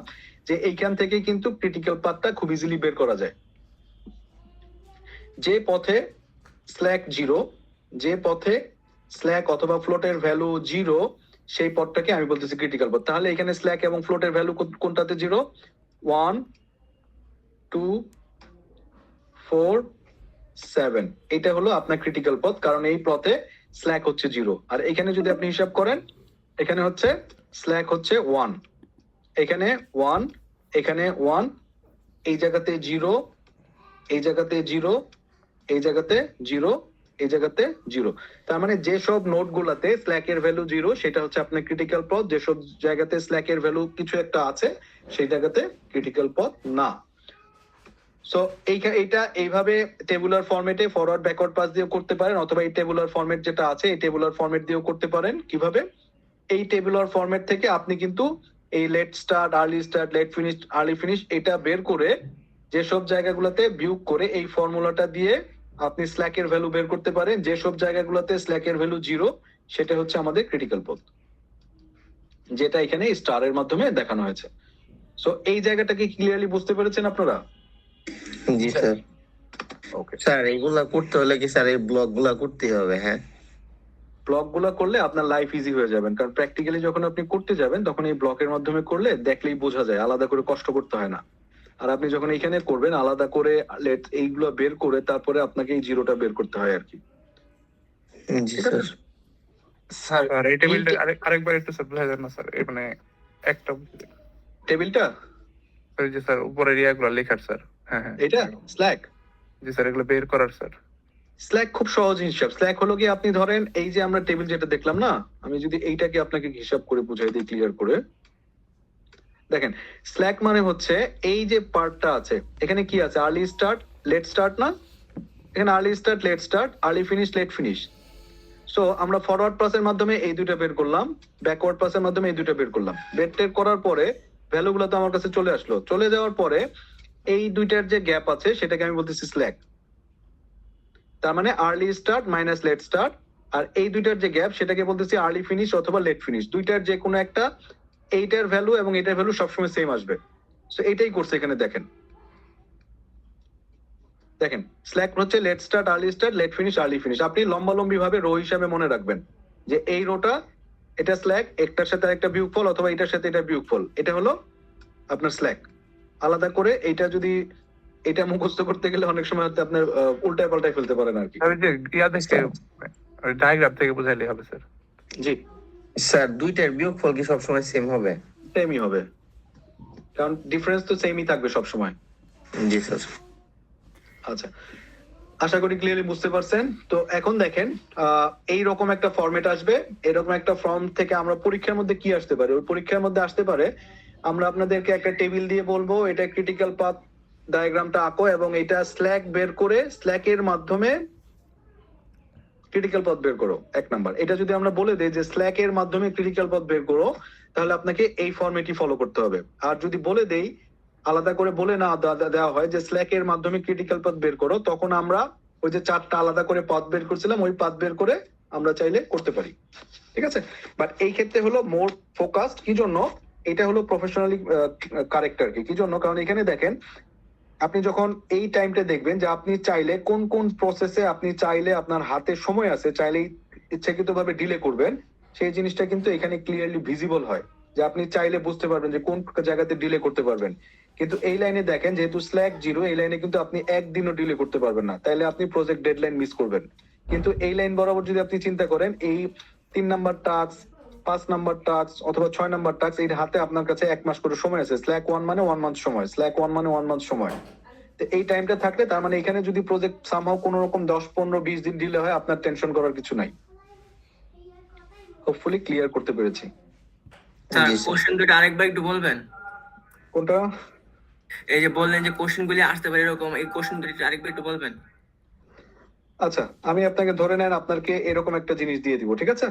Speaker 1: যে এইখান থেকে কিন্তু ক্রিটিক্যাল পাথটা খুব ইজিলি বের করা যায়। যে পথে স্ল্যাক 0, যে পথে স্ল্যাক অথবা ফ্লোটের ভ্যালু 0, সেই পথটাকে আমি বলতেছি ক্রিটিক্যাল পথ। তাহলে এখানে স্ল্যাক এবং ফ্লোটের ভ্যালু কোনটাতে 0, 1 2 4 7, এটা হলো আপনার ক্রিটিক্যাল পথ, কারণ এই পথে স্ল্যাক হচ্ছে 0। আর এখানে যদি আপনি হিসাব করেন, এখানে হচ্ছে স্ল্যাক হচ্ছে 1, এখানে 1, এখানে 1, এই জায়গাতে 0, এই জায়গাতে 0, এই জায়গাতে 0, এই জায়গাতে 0। তার মানে যেসব নোট গুলাতে স্ল্যাকের ভ্যালু 0 সেটা হচ্ছে আপনার ক্রিটিক্যাল পথ, যেসব জায়গাতে স্ল্যাকের ভ্যালু কিছু একটা আছে সেই জায়গাতে ক্রিটিক্যাল পথ না। সো এইটা এইভাবে টেবুলার ফরম্যাটে ফরওয়ার্ড ব্যাকওয়ার্ড পাস দিয়েও করতে পারেন, অথবা এই টেবুলার ফরম্যাট যেটা আছে এই টেবুলার ফরম্যাট দিয়েও করতে পারেন। কিভাবে? এই টেবুলার ফরম্যাট থেকে আপনি কিন্তু এই late start early start late finish early finish এটা বের করে যেসব জায়গাগুলোতে বিয়োগ করে এই ফর্মুলাটা দিয়ে আপনি স্ল্যাকের ভ্যালু বের করতে পারেন। যেসব জায়গাগুলোতে স্ল্যাকের ভ্যালু 0 সেটা হচ্ছে আমাদের ক্রিটিক্যাল পথ, যেটা এখানে স্টারের মাধ্যমে দেখানো হয়েছে। সো এই জায়গাটাকে ক্লিয়ারলি বুঝতে পেরেছেন আপনারা?
Speaker 5: জি স্যার।
Speaker 1: ওকে
Speaker 5: স্যার এগুলা করতে হলে কি স্যার এই ব্লগ গুলা করতে হবে? হ্যাঁ,
Speaker 1: ব্লক গুলা করলে আপনার লাইফ ইজি হয়ে যাবেন, কারণ প্র্যাকটিক্যালি যখন আপনি করতে যাবেন তখন এই ব্লকের মাধ্যমে করলে দেখলেই বোঝা যায়, আলাদা করে কষ্ট করতে হয় না। আর আপনি যখন এখানে করবেন আলাদা করে এইগুলো বের করে তারপরে আপনাকে এই জিরোটা বের করতে হয় আর কি।
Speaker 5: জি
Speaker 1: ঠিক আছে?
Speaker 5: স্যার।
Speaker 6: স্যার
Speaker 2: স্যার এই টেবিলটা আরেকবার একটু স্যার বুঝাই দেন না স্যার, এই মানে একটা
Speaker 1: টেবিলটা
Speaker 2: স্যার যে স্যার উপরের ইয়াগুলো লেখার স্যার। হ্যাঁ হ্যাঁ
Speaker 1: এটা স্ল্যাক।
Speaker 2: জি স্যার, এগুলো বের করার স্যার।
Speaker 1: স্ল্যাক খুব সহজ হিসাব। স্ল্যাক হলো কি, আপনি ধরেন এই যে আমরা টেবিল যেটা দেখলাম না, আমি যদি এইটাকে আপনাকে হিসাব করে বুঝাই দিই ক্লিয়ার করে, দেখেন স্ল্যাক মানে হচ্ছে এই যে পার্টটা আছে এখানে কি আছে, আর্লি স্টার্ট লেট স্টার্ট না, এখানে early start late start, early finish let finish. So আমরা ফরওয়ার্ড পাসের মাধ্যমে এই দুইটা বের করলাম, ব্যাকওয়ার্ড পাসের মাধ্যমে এই দুইটা বের করলাম। বের টের করার পরে ভ্যালুগুলো তো আমার কাছে চলে আসলো, চলে যাওয়ার পরে এই দুইটার যে গ্যাপ আছে সেটাকে আমি বলতেছি স্ল্যাক। তার মানে early start minus late start, আর এই দুইটার যে গ্যাপ সেটাকে বলতেছি আর্লি ফিনিশ অথবা লেট ফিনিশ। দুইটার যে কোনো একটা, এইটার ভ্যালু এবং এটার ভ্যালু সবসময় সেম আসবে। সো এইটাই করছে এখানে। দেখেন দেখেন স্ল্যাক হচ্ছে late start early start late finish early finish. আপনি লম্বালম্বি ভাবে রো হিসাবে মনে রাখবেন যে এই রোটা এটা স্ল্যাক, একটার সাথে একটা বিয়োগফল অথবা এটার সাথে এটা বিয়োগফল, এটা হলো আপনার স্ল্যাক। আলাদা করে এইটা যদি এটা মুখস্থ করতে গেলে অনেক সময় হয়তো আপনার উল্টায় পাল্টায় ফেলতে পারেন আর কি।
Speaker 2: স্যার যে ইয়া দেখে ডায়াগ্রাম থেকে বুঝাইলে হবে স্যার।
Speaker 1: জি
Speaker 5: স্যার দুইটার বিয়োগফল কি সবসময় সেম হবে?
Speaker 1: সেমই হবে, কারণ ডিফারেন্স তো সেমই থাকবে সব সময়।
Speaker 5: জি স্যার।
Speaker 1: আচ্ছা, আশা করি ক্লিয়ারলি বুঝতে পারছেন। তো এখন দেখেন এই রকম একটা ফরম্যাট আসবে, এরকম একটা ফর্ম থেকে আমরা পরীক্ষার মধ্যে কি আসতে পারে, ওই পরীক্ষার মধ্যে আসতে পারে আমরা আপনাদেরকে একটা টেবিল দিয়ে বলবো এটা ক্রিটিক্যাল পাথ ডায়াগ্রামটা আঁকো এবং এটা স্ল্যাক বের করে স্ল্যাকের মাধ্যমে ক্রিটিক্যাল পথ বের করো। এক নাম্বার, এটা যদি আমরা বলে দেই যে স্ল্যাকের মাধ্যমে ক্রিটিক্যাল পথ বের করো, তাহলে আপনাকে এই ফরম্যাটই ফলো করতে হবে। আর যদি বলে দেই আলাদা করে বলে না দেওয়া হয় যে স্ল্যাকের মাধ্যমে ক্রিটিক্যাল পথ বের করো, তখন আমরা ওই যে চারটা আলাদা করে পথ বের করছিলাম ওই পথ বের করে আমরা চাইলে করতে পারি। ঠিক আছে, বাট এই ক্ষেত্রে হলো মোর ফোকাসড। কি জন্য? এটা হলো প্রফেশনালি কারেক্ট আর কি। কি জন্য? কারণ এখানে দেখেন আপনি যখন এই টাইমটা দেখবেন যে আপনি চাইলে কোন কোন প্রসেসে আপনি চাইলে আপনার হাতে সময় আছে চাইলেই ইচ্ছাকৃত ভাবে ডিলে করবেন, সেই জিনিসটা কিন্তু এখানে ক্লিয়ারলি ভিজিবল হয় যে আপনি চাইলে বুঝতে পারবেন যে কোন জায়গাতে ডিলে করতে পারবেন। কিন্তু এই লাইনে দেখেন যেহেতু স্ল্যাক জিরো, এই লাইনে কিন্তু আপনি একদিনও ডিলে করতে পারবেন না, তাইলে আপনি প্রজেক্ট ডেডলাইন মিস করবেন। কিন্তু এই লাইন বরাবর যদি আপনি চিন্তা করেন এই 3 নাম্বার টাস্ক 5 নাম্বার টাস্ক অথবা 6 নাম্বার টাস্ক, এই হাতে আপনার কাছে 1 মাস করে সময় আছে। স্ল্যাক 1 মানে 1 মান্থ সময়, স্ল্যাক 1 মানে 1 মান্থ সময়। তো এই টাইমটা থাকলে তার মানে এখানে যদি প্রজেক্ট সামহাও কোনো রকম 10 15 20 দিন ডিলে হয়, আপনার টেনশন করার কিছু নাই। হোপফুলি ক্লিয়ার করতে পেরেছি।
Speaker 7: স্যার
Speaker 5: জি, স্যার।
Speaker 7: কোশ্চেন দুটো আরেকবার একটু বলবেন?
Speaker 1: কোনটা?
Speaker 7: এই যে বললেন যে কোশ্চেন গুলি আসতে পারে এরকম, এই কোশ্চেন দুটো আরেকবার একটু বলবেন?
Speaker 1: আচ্ছা, আমি আপনাকে ধরে নেন আপনাকে এরকম একটা জিনিস দিয়ে দিব, ঠিক আছে?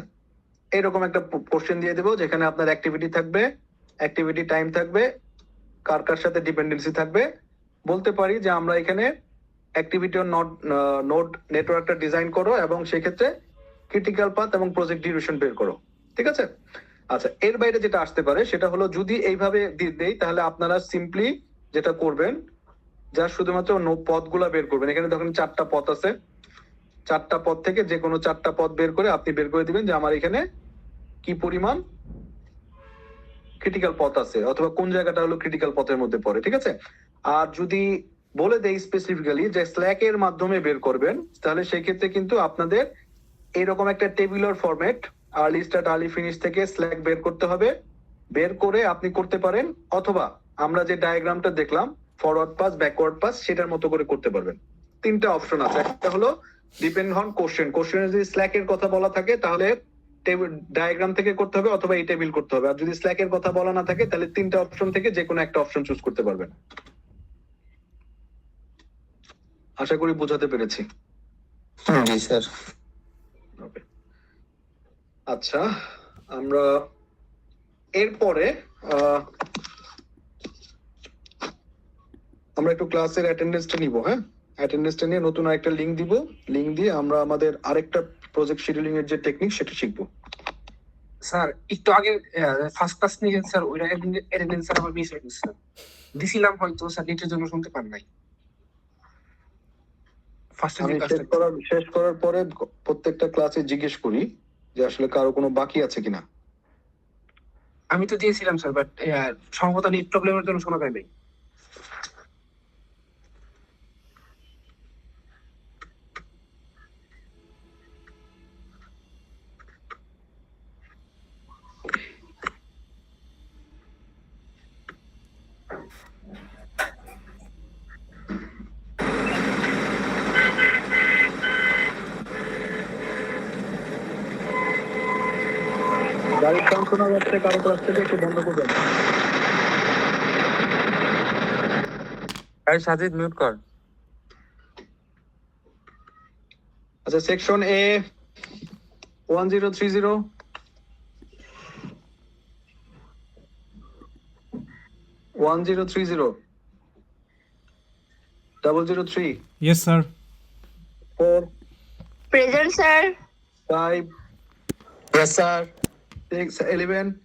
Speaker 1: এরকম একটা কোশ্চেন দিয়ে দিব যেখানে আপনার অ্যাক্টিভিটি থাকবে, অ্যাক্টিভিটি টাইম থাকবে, কার কার সাথে ডিপেন্ডেন্সি থাকবে। বলতে পারি যে আমরা এখানে অ্যাক্টিভিটি নোড নেটওয়ার্কটা ডিজাইন করো এবং সেক্ষেত্রে ক্রিটিক্যাল পাথ এবং প্রজেক্ট ডিউরেশন বের করো। ঠিক আছে? আচ্ছা, এর বাইরে যেটা আসতে পারে সেটা হলো যদি এইভাবে দেই তাহলে আপনারা সিম্পলি যেটা করবেন যা শুধুমাত্র পথগুলা বের করবেন। এখানে দেখুন 4টা পথ আছে, 4টা পথ থেকে যে কোনো 4টা পথ বের করে আপনি বের করে দিবেন যে আমার এখানে কি পরিমাণ ক্রিটিক্যাল পথ আছে অথবা কোন জায়গাটা হলো ক্রিটিক্যাল পথের মধ্যে পড়ে। ঠিক আছে? আর যদি বলে দেই স্পেসিফিক্যালি যে স্ল্যাকের মাধ্যমে বের করবেন, তাহলে সেই ক্ষেত্রে কিন্তু আপনাদের এরকম একটা tabular format early start early finish থেকে স্ল্যাক বের করতে হবে। বের করে আপনি করতে পারেন, অথবা আমরা যে ডায়াগ্রামটা দেখলাম ফরওয়ার্ড পাস ব্যাকওয়ার্ড পাস সেটার মতো করে করতে পারবেন। 3টা অপশন আছে। একটা হলো ডিপেন্ড অন কোশ্চেন, কোশ্চেনে যদি স্ল্যাকের কথা বলা থাকে তাহলে ডায়াগ্রাম থেকে করতে হবে অথবা এই টেবিল করতে হবে। আর যদি স্ল্যাকের কথা বলা না থাকে তাহলে 3টা অপশন থেকে যে কোনো একটা অপশন চুজ করতে পারবেন। আশা করি বোঝাতে পেরেছি।
Speaker 5: জি স্যার।
Speaker 1: Okay. আচ্ছা, আমরা এরপরে আমরা একটু ক্লাসের অ্যাটেন্ডেন্সটা নিব। হ্যাঁ, অ্যাটেন্ডেন্সটা নিয়ে নতুন আরেকটা লিংক দিব, লিংক দিয়ে আমরা আমাদের আরেকটা প্রজেক্ট শিডিউলিং এর যে টেকনিক সেটা শিখবো।
Speaker 6: স্যার একটু আগে ফার্স্ট ক্লাস নিয়ে স্যার ওইটা অ্যাটেন্ডেন্স স্যার আমার মিস হয়ে গেছে স্যার, দিছিলাম হয়তো স্যার নেটের জন্য শুনতে পান নাই।
Speaker 1: আমি শেষ করার পরে প্রত্যেকটা ক্লাসে জিজ্ঞেস করি যে আসলে কারো কোনো বাকি আছে কিনা।
Speaker 6: আমি তো দিয়েছিলাম স্যার, বাট সম্ভবত নেট প্রবলেমের জন্য শোনা যায় নাই।
Speaker 1: গাড়ির সাউন্ড শোনা যাচ্ছে কারো কাছ থেকে, একটু বন্ধ করবেন।
Speaker 3: আরে সাজিদ মিউট কর।
Speaker 1: আচ্ছা, সেকশন এ 1030 1030 003
Speaker 8: Yes, sir.
Speaker 1: 4
Speaker 9: Present, sir.
Speaker 1: 5
Speaker 5: Yes, sir.
Speaker 1: 6 11